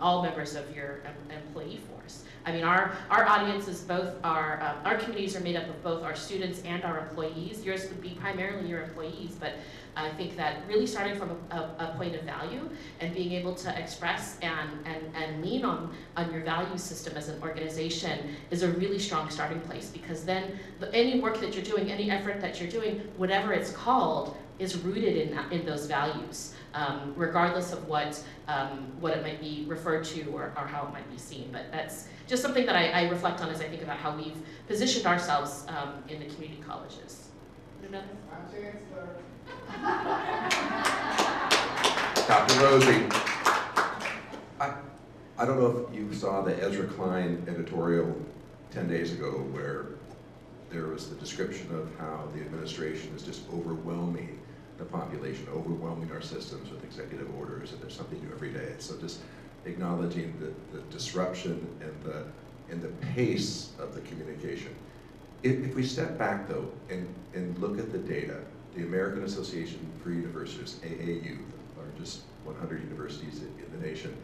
all members of your employee force. I mean, our audience is both our communities are made up of both our students and our employees. Yours would be primarily your employees, but I think that really starting from a point of value and being able to express and lean on your value system as an organization is a really strong starting place, because then any work that you're doing, any effort that you're doing, whatever it's called, is rooted in those values, regardless of what it might be referred to or how it might be seen. But that's just something that I reflect on as I think about how we've positioned ourselves in the community colleges. Another? Dr. Rosie, I don't know if you saw the Ezra Klein editorial 10 days ago where there was the description of how the administration is just overwhelming the population, overwhelming our systems with executive orders, and there's something new every day. So just acknowledging the disruption and the pace of the communication. If we step back though and look at the data, the American Association for Universities, AAU, the largest 100 universities in the nation,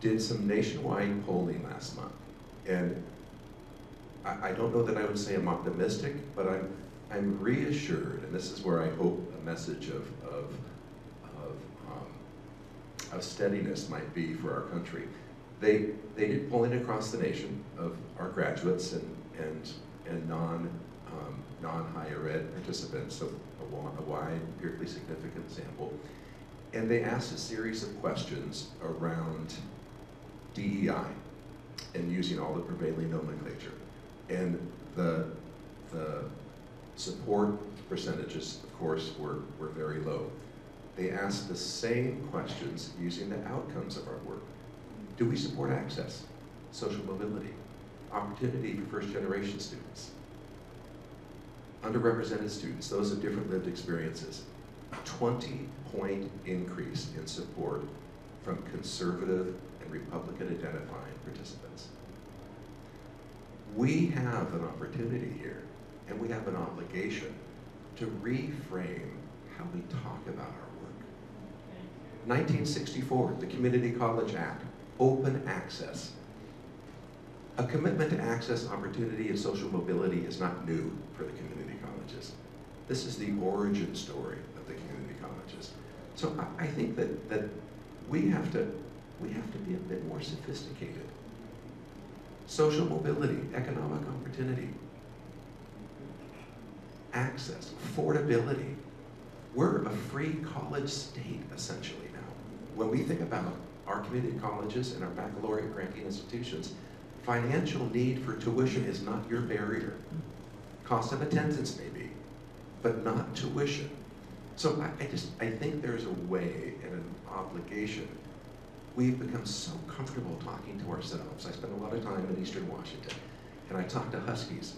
did some nationwide polling last month. And I don't know that I would say I'm optimistic, but I'm reassured, and this is where I hope a message of steadiness might be for our country. They did polling across the nation of our graduates and non-higher ed participants, so a wide, empirically significant sample. And they asked a series of questions around DEI and using all the prevailing nomenclature. And the support percentages, of course, were very low. They asked the same questions using the outcomes of our work. Do we support access, social mobility, opportunity for first-generation students, underrepresented students, those with different lived experiences? 20-point increase in support from conservative and Republican identifying participants. We have an opportunity here, and we have an obligation to reframe how we talk about our work. 1964, the Community College Act, open access. A commitment to access, opportunity, and social mobility is not new for the community colleges. This is the origin story of the community colleges. So I think that we have to be a bit more sophisticated. Social mobility, economic opportunity, access, affordability. We're a free college state, essentially, now. When we think about our community colleges and our baccalaureate granting institutions, financial need for tuition is not your barrier. Cost of attendance may be, but not tuition. So I think there's a way and an obligation. We've become so comfortable talking to ourselves. I spend a lot of time in Eastern Washington, and I talk to Huskies,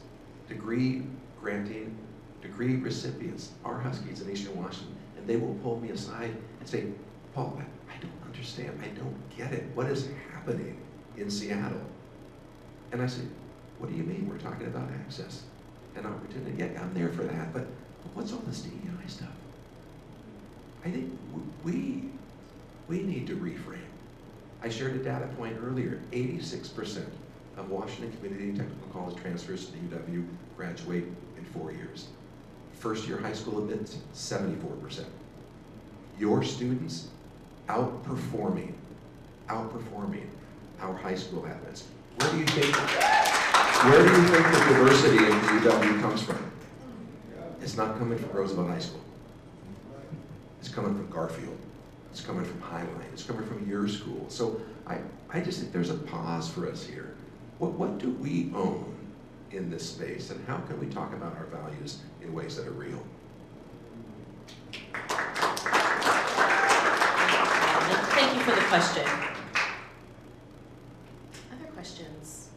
degree granting, degree recipients are Huskies in Eastern Washington, and they will pull me aside and say, Paul, I don't understand, I don't get it. What is happening in Seattle? And I say, what do you mean? We're talking about access and opportunity. Yeah, I'm there for that, but what's all this DEI stuff? I think we need to reframe. I shared a data point earlier, 86% of Washington Community and Technical College transfers to the UW graduate in 4 years. First year high school admits, 74%. Your students outperforming our high school admits. Where do you think the diversity of the UW comes from? It's not coming from Roosevelt High School. It's coming from Garfield. It's coming from Highline. It's coming from your school. So I just think there's a pause for us here. What do we own in this space, and how can we talk about our values in ways that are real? Thank you for the question. Other questions?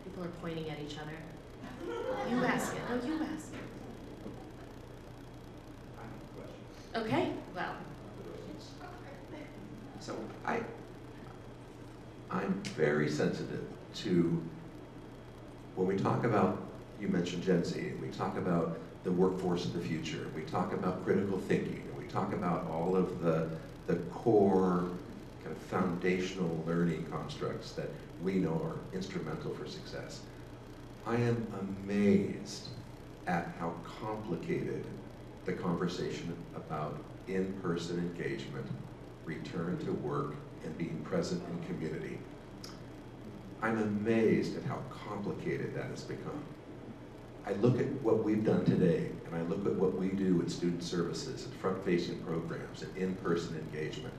People are pointing at each other. You ask it. No, you ask it. Okay, well. So I'm very sensitive to, when we talk about, you mentioned Gen Z, and we talk about the workforce of the future, we talk about critical thinking, and we talk about all of the core kind of foundational learning constructs that we know are instrumental for success. I am amazed at how complicated the conversation about in-person engagement, return to work, and being present in community. I'm amazed at how complicated that has become. I look at what we've done today, and I look at what we do in student services and front-facing programs and in-person engagement.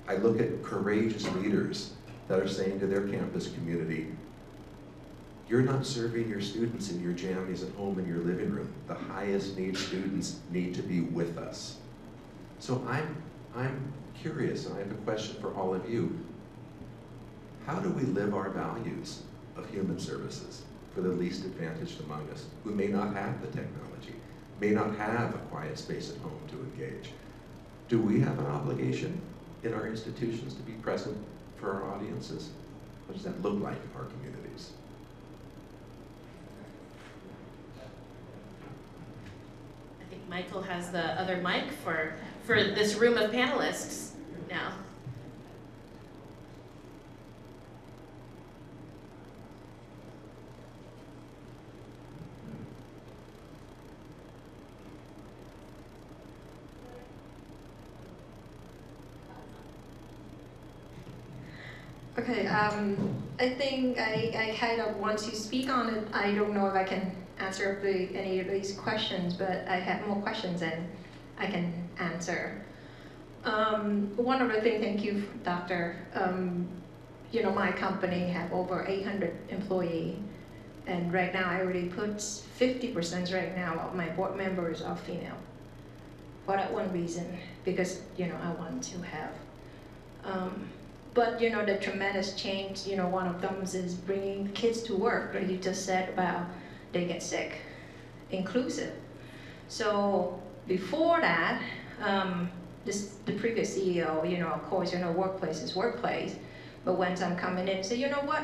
I look at courageous leaders that are saying to their campus community, you're not serving your students in your jammies at home in your living room. The highest need students need to be with us. So I'm curious, and I have a question for all of you. How do we live our values of human services for the least advantaged among us, who may not have the technology, may not have a quiet space at home to engage? Do we have an obligation in our institutions to be present for our audiences? What does that look like in our communities? I think Michael has the other mic for this room of panelists now. Okay, I think I kind of want to speak on it. I don't know if I can answer any of these questions, but I have more questions than I can answer. One of the things, thank you, Doctor. You know, my company have over 800 employees, and right now I already put 50% right now of my board members are female. For that one reason, because, you know, I want to have. But, you know, the tremendous change, you know, one of them is bringing kids to work, like you just said about they get sick, inclusive. So before that, the previous CEO, you know, of course, you know, workplace is workplace. But once I'm coming in, say, you know what,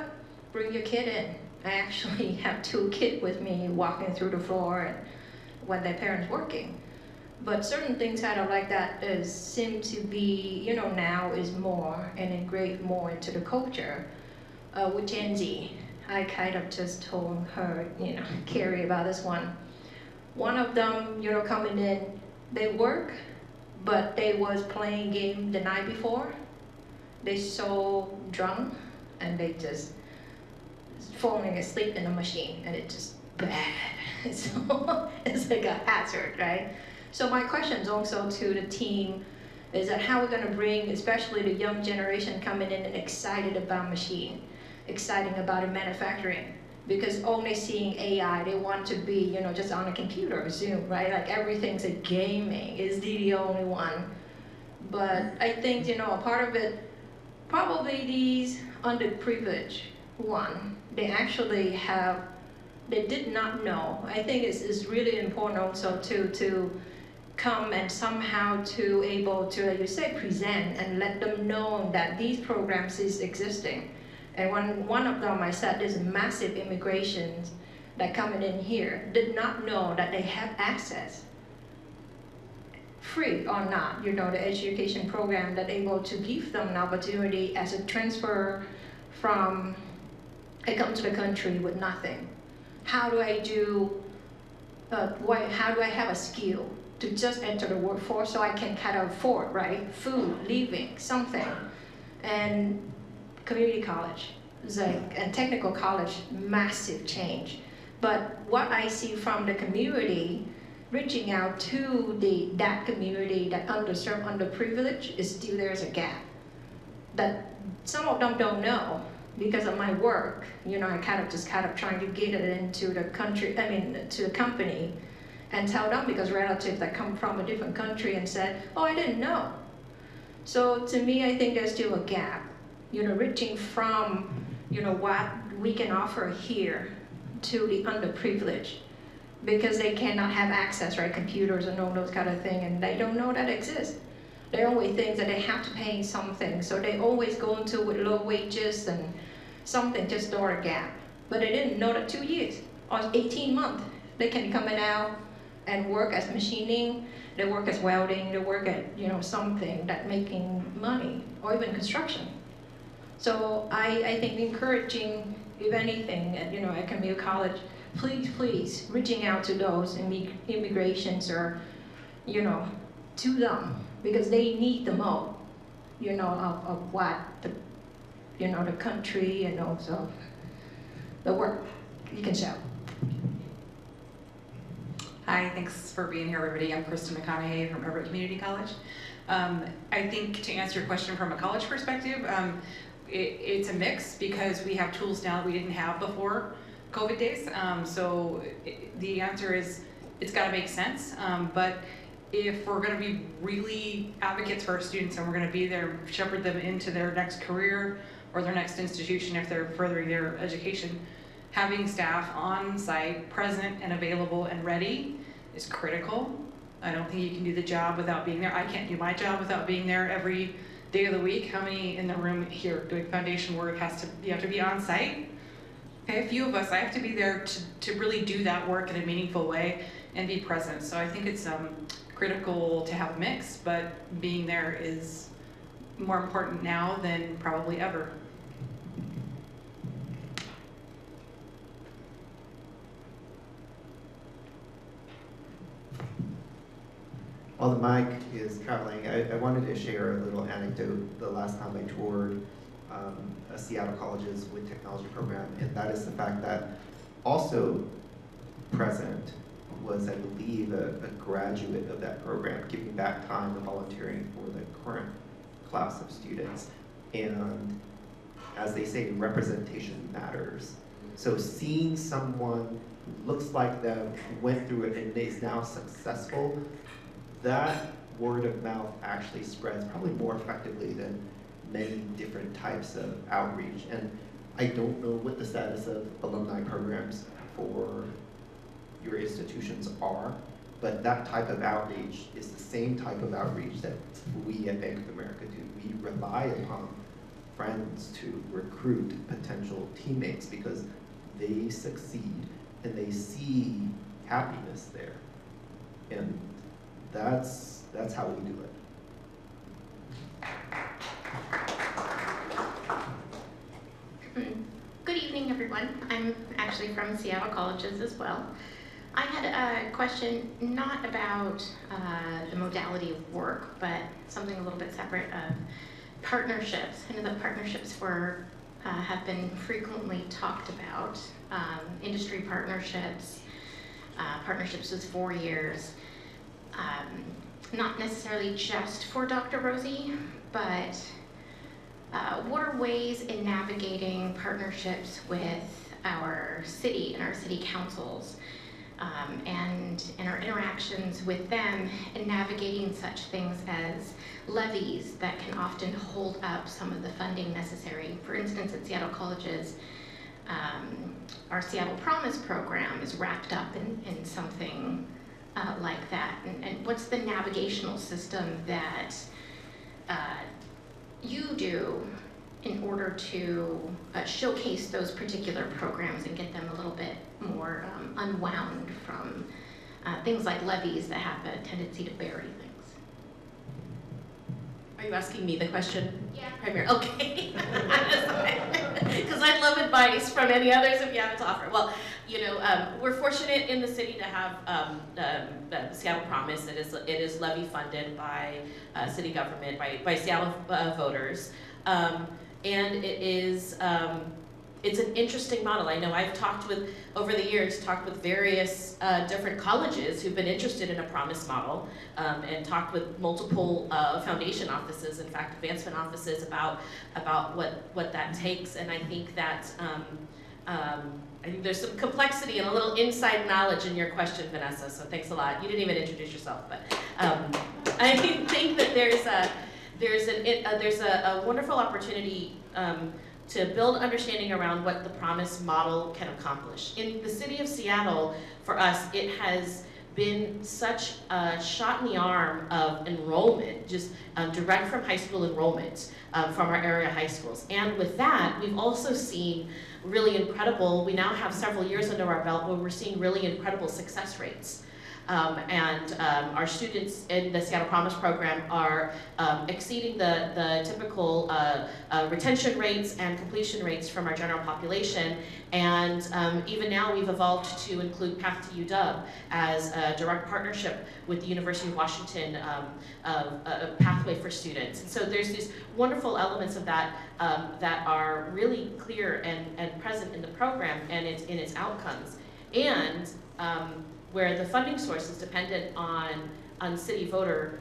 bring your kid in. I actually have 2 kids with me walking through the floor and when their parents working. But certain things kind of like that seem to be, you know, now is more and engraved more into the culture. With Gen Z, I kind of just told her, you know, Carrie about this one. One of them, you know, coming in, they work, but they was playing game the night before. They so drunk and they just falling asleep in the machine, and it just bad. So it's like a hazard, right? So my questions also to the team is that how we're going to bring, especially the young generation coming in and excited about machine, exciting about manufacturing, because only seeing AI, they want to be, you know, just on a computer, Zoom, right? Like everything's a gaming, is the only one. But I think, you know, a part of it, probably these underprivileged one, they actually have, they did not know. I think it's really important also to come and somehow to able to, like you say, present and let them know that these programs is existing. And one of them, I said, there's massive immigration that coming in here, did not know that they have access. free or not, the education program that able to give them an opportunity as a transfer from, I come to the country with nothing. How do I do, how do I have a skill to just enter the workforce so I can kind of afford, right? Food, living, something. And community college, and technical college, massive change. But what I see from the community, reaching out to that community, that underserved, underprivileged, is still there's a gap that some of them don't know. Because of my work, I kind of trying to get it into the country, to the company, and tell them, because relatives that come from a different country and said, oh, I didn't know. So to me, I think there's still a gap, reaching from, what we can offer here to the underprivileged, because they cannot have access, right, computers and all those kind of things, and they don't know that exists. They always think that they have to pay something, so they always go into with low wages and something just door a gap. But they didn't know that 2 years or 18 months, they can come in out and work as machining, they work as welding, they work at something that making money, or even construction. So I think encouraging, if anything, at at community college, please reaching out to those immigrations or to them, because they need the most of what the country and also the work you can show. Hi, thanks for being here, everybody. I'm Kristen McConaughey from Everett Community College. I think to answer your question from a college perspective, it's a mix, because we have tools now that we didn't have before COVID days. So the answer is it's got to make sense. But if we're going to be really advocates for our students and we're going to be there, shepherd them into their next career or their next institution if they're furthering their education, having staff on site, present and available and ready is critical. I don't think you can do the job without being there. I can't do my job without being there every day of the week. How many in the room here doing foundation work you have to be on site? Okay, a few of us, I have to be there to really do that work in a meaningful way and be present. So I think it's critical to have a mix, but being there is more important now than probably ever. While the mic is traveling, I wanted to share a little anecdote. The last time I toured a Seattle Colleges with Technology program, and that is the fact that also present was, I believe, a graduate of that program, giving back time and volunteering for the current class of students. And as they say, representation matters. So seeing someone who looks like them, who went through it, and is now successful, that word of mouth actually spreads probably more effectively than many different types of outreach. And I don't know what the status of alumni programs for your institutions are, but that type of outreach is the same type of outreach that we at Bank of America do. We rely upon friends to recruit potential teammates because they succeed and they see happiness there. And that's how we do it. Good evening, everyone. I'm actually from Seattle Colleges as well. I had a question not about the modality of work, but something a little bit separate of partnerships. I know that partnerships have been frequently talked about. Industry partnerships, partnerships with 4 years. Not necessarily just for Dr. Rosie, but what are ways in navigating partnerships with our city and our city councils, and our interactions with them in navigating such things as levies that can often hold up some of the funding necessary. For instance, at Seattle Colleges, our Seattle Promise program is wrapped up in something like that. And what's the navigational system that you do in order to showcase those particular programs and get them a little bit more unwound from things like levies that have a tendency to bury things? Are you asking me the question? Yeah. Primarily, okay. Because I'd love advice from any others if you have it to offer. Well, you know, we're fortunate in the city to have the Seattle Promise. It is levy funded by city government, by Seattle voters, and it is. It's an interesting model. I know I've talked with, over the years, talked with various different colleges who've been interested in a promise model, and talked with multiple foundation offices, in fact, advancement offices about what that takes. And I think that I think there's some complexity and a little inside knowledge in your question, Vanessa. So thanks a lot. You didn't even introduce yourself, but I think that there's a wonderful opportunity. To build understanding around what the promise model can accomplish. In the city of Seattle, for us, it has been such a shot in the arm of enrollment, just direct from high school enrollment from our area high schools. And with that, we've also seen really incredible, we now have several years under our belt where we're seeing really incredible success rates. Our students in the Seattle Promise program are exceeding the typical retention rates and completion rates from our general population. And even now we've evolved to include Path to UW as a direct partnership with the University of Washington a pathway for students. And so there's these wonderful elements of that that are really clear and present in the program and in its outcomes. And where the funding source is dependent on city voter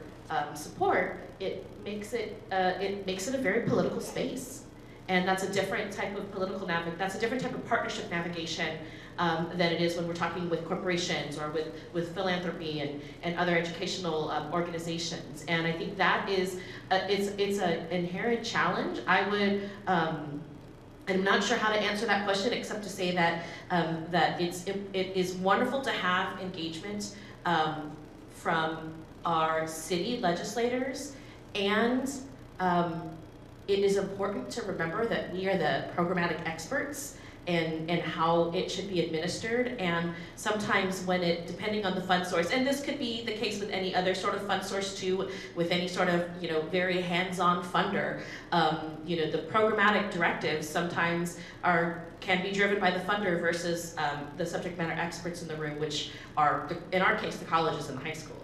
support, it makes it a very political space, and that's a different type of that's a different type of partnership navigation than it is when we're talking with corporations or with philanthropy and other educational organizations. And I think that is it's an inherent challenge. I'm not sure how to answer that question except to say that it is wonderful to have engagement from our city legislators, and it is important to remember that we are the programmatic experts and how it should be administered. And sometimes when depending on the fund source, and this could be the case with any other sort of fund source too, with any sort of, you know, very hands-on funder, you know, the programmatic directives sometimes can be driven by the funder versus the subject matter experts in the room, which are, in our case, the colleges and the high school.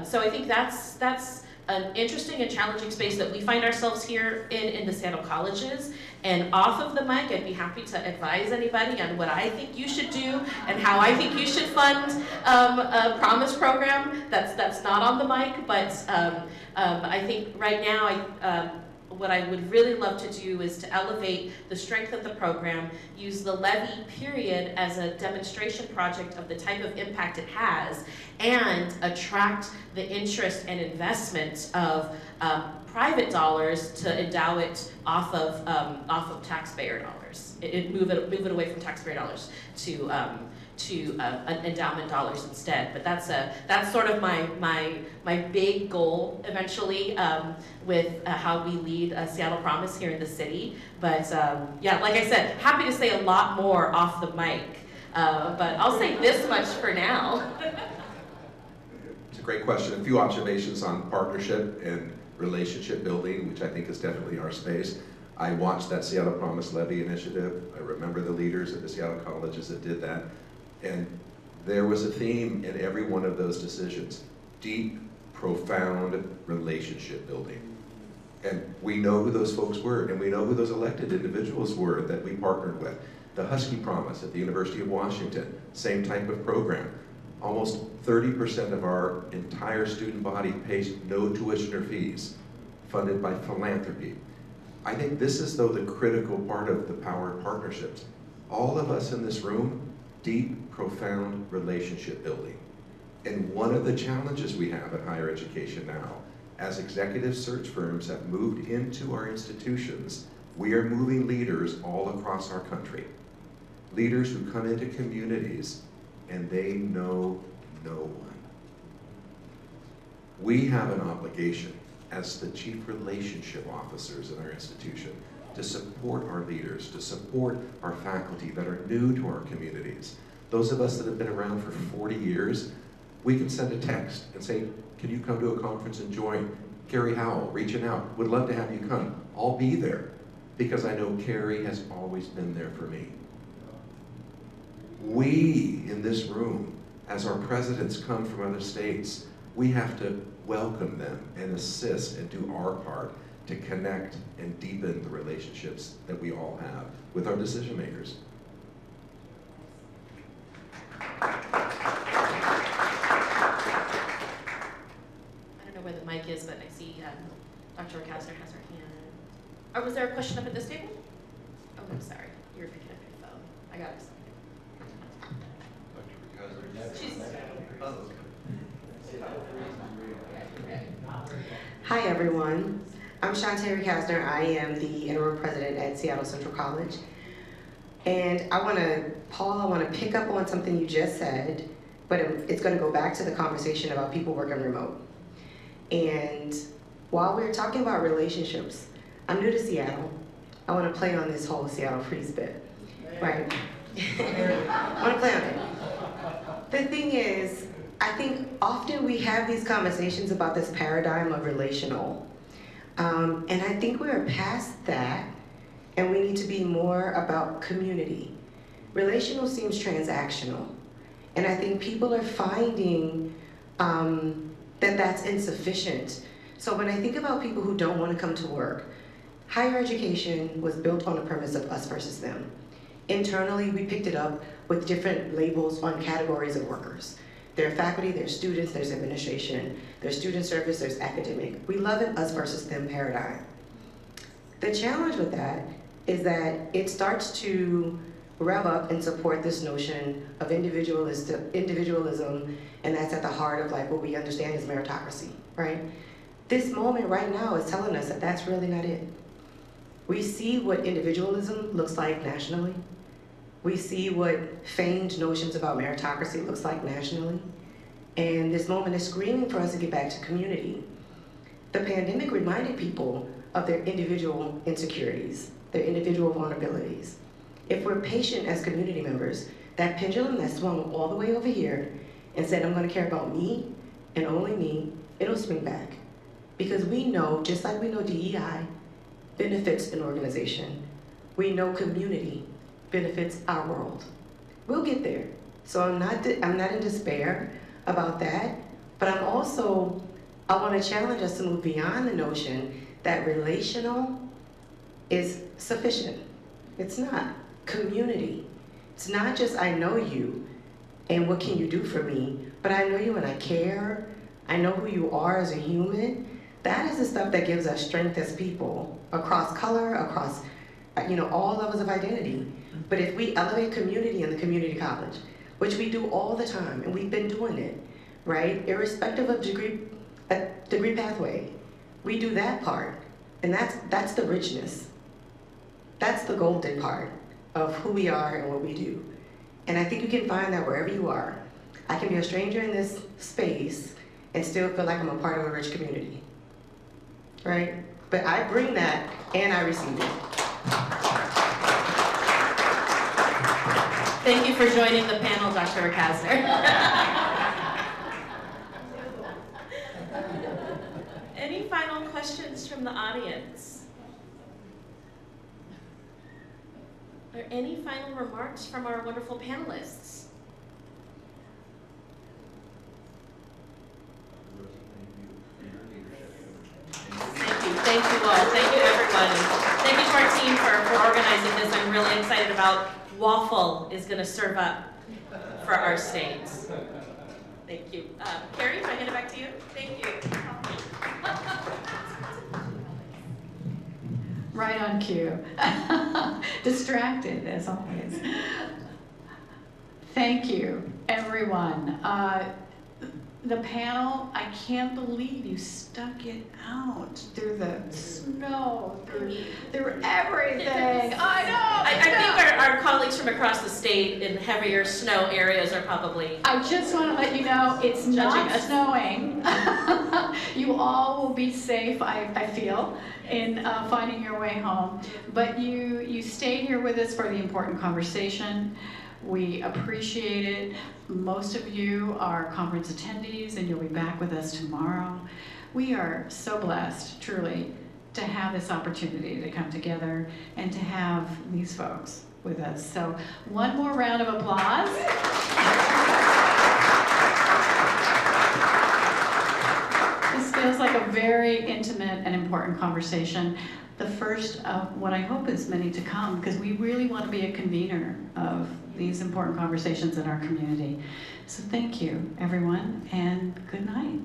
So I think that's an interesting and challenging space that we find ourselves here in the Seattle colleges. And off of the mic, I'd be happy to advise anybody on what I think you should do and how I think you should fund a Promise program. That's not on the mic, but I think right now what I would really love to do is to elevate the strength of the program, use the levy period as a demonstration project of the type of impact it has, and attract the interest and investment of private dollars to endow it off of taxpayer dollars. Move it away from taxpayer dollars to endowment dollars instead. But that's sort of my big goal eventually with how we lead Seattle Promise here in the city. But yeah, like I said, happy to say a lot more off the mic. But I'll say this much for now. It's a great question. A few observations on partnership and relationship building, which I think is definitely our space. I watched that Seattle Promise Levy initiative. I remember the leaders at the Seattle colleges that did that. And there was a theme in every one of those decisions: deep, profound relationship building. And we know who those folks were, and we know who those elected individuals were that we partnered with. The Husky Promise at the University of Washington, same type of program. Almost 30% of our entire student body pays no tuition or fees, funded by philanthropy. I think this is, though, the critical part of the power of partnerships. All of us in this room, deep, profound relationship building. And one of the challenges we have in higher education now, as executive search firms have moved into our institutions, we are moving leaders all across our country. Leaders who come into communities and they know no one. We have an obligation as the chief relationship officers in our institution to support our leaders, to support our faculty that are new to our communities. Those of us that have been around for 40 years, we can send a text and say, can you come to a conference and join? Carrie Howell, reaching out, would love to have you come. I'll be there because I know Carrie has always been there for me. We in this room, as our presidents come from other states, we have to welcome them and assist and do our part to connect and deepen the relationships that we all have with our decision makers. I don't know where the mic is, but I see Dr. Kastner has her hand. Or was there a question up at this table? Oh, I'm sorry. You're picking up your phone. I got it. Hi everyone, I'm Shantari Kastner. I am the interim president at Seattle Central College. And Paul, I want to pick up on something you just said, but it's going to go back to the conversation about people working remote. And while we're talking about relationships, I'm new to Seattle. I want to play on this whole Seattle freeze bit, right? I want to play on it. The thing is, I think often we have these conversations about this paradigm of relational. And I think we're past that, and we need to be more about community. Relational seems transactional, and I think people are finding that that's insufficient. So when I think about people who don't want to come to work, higher education was built on the premise of us versus them. Internally, we picked it up with different labels on categories of workers. There's faculty, there's students, there's administration, there's student service, there's academic. We love an us versus them paradigm. The challenge with that is that it starts to rev up and support this notion of individualism, and that's at the heart of like what we understand as meritocracy, right? This moment right now is telling us that that's really not it. We see what individualism looks like nationally. We see what famed notions about meritocracy looks like nationally. And this moment is screaming for us to get back to community. The pandemic reminded people of their individual insecurities, their individual vulnerabilities. If we're patient as community members, that pendulum that swung all the way over here and said, I'm gonna care about me and only me, it'll swing back. Because we know, just like we know DEI benefits an organization, we know community benefits our world. We'll get there. So I'm not in despair about that, but I want to challenge us to move beyond the notion that relational is sufficient. It's not. Community. It's not just I know you and what can you do for me, but I know you and I care. I know who you are as a human. That is the stuff that gives us strength as people across color, across all levels of identity. But if we elevate community in the community college, which we do all the time, and we've been doing it, right? Irrespective of degree pathway, we do that part, and that's the richness. That's the golden part of who we are and what we do. And I think you can find that wherever you are. I can be a stranger in this space and still feel like I'm a part of a rich community, right? But I bring that and I receive it. Thank you for joining the panel, Dr. Kastner. Any final questions from the audience? Are any final remarks from our wonderful panelists? Thank you all. Thank you everyone. Thank you to our team for organizing this. I'm really excited about WAFL is going to serve up for our states. Thank you. Carrie, if I hand it back to you. Thank you. Right on cue. Distracted as always. Thank you, everyone. The panel, I can't believe you stuck it out through the snow, through everything. I know. I think our colleagues from across the state in heavier snow areas are probably. I just want to let you know it's not snowing. You all will be safe, I feel, in finding your way home. But you stayed here with us for the important conversation. We appreciate it. Most of you are conference attendees and you'll be back with us tomorrow. We are so blessed, truly, to have this opportunity to come together and to have these folks with us. So one more round of applause. This feels like a very intimate and important conversation. The first of what I hope is many to come, because we really want to be a convener of these important conversations in our community. So thank you, everyone, and good night.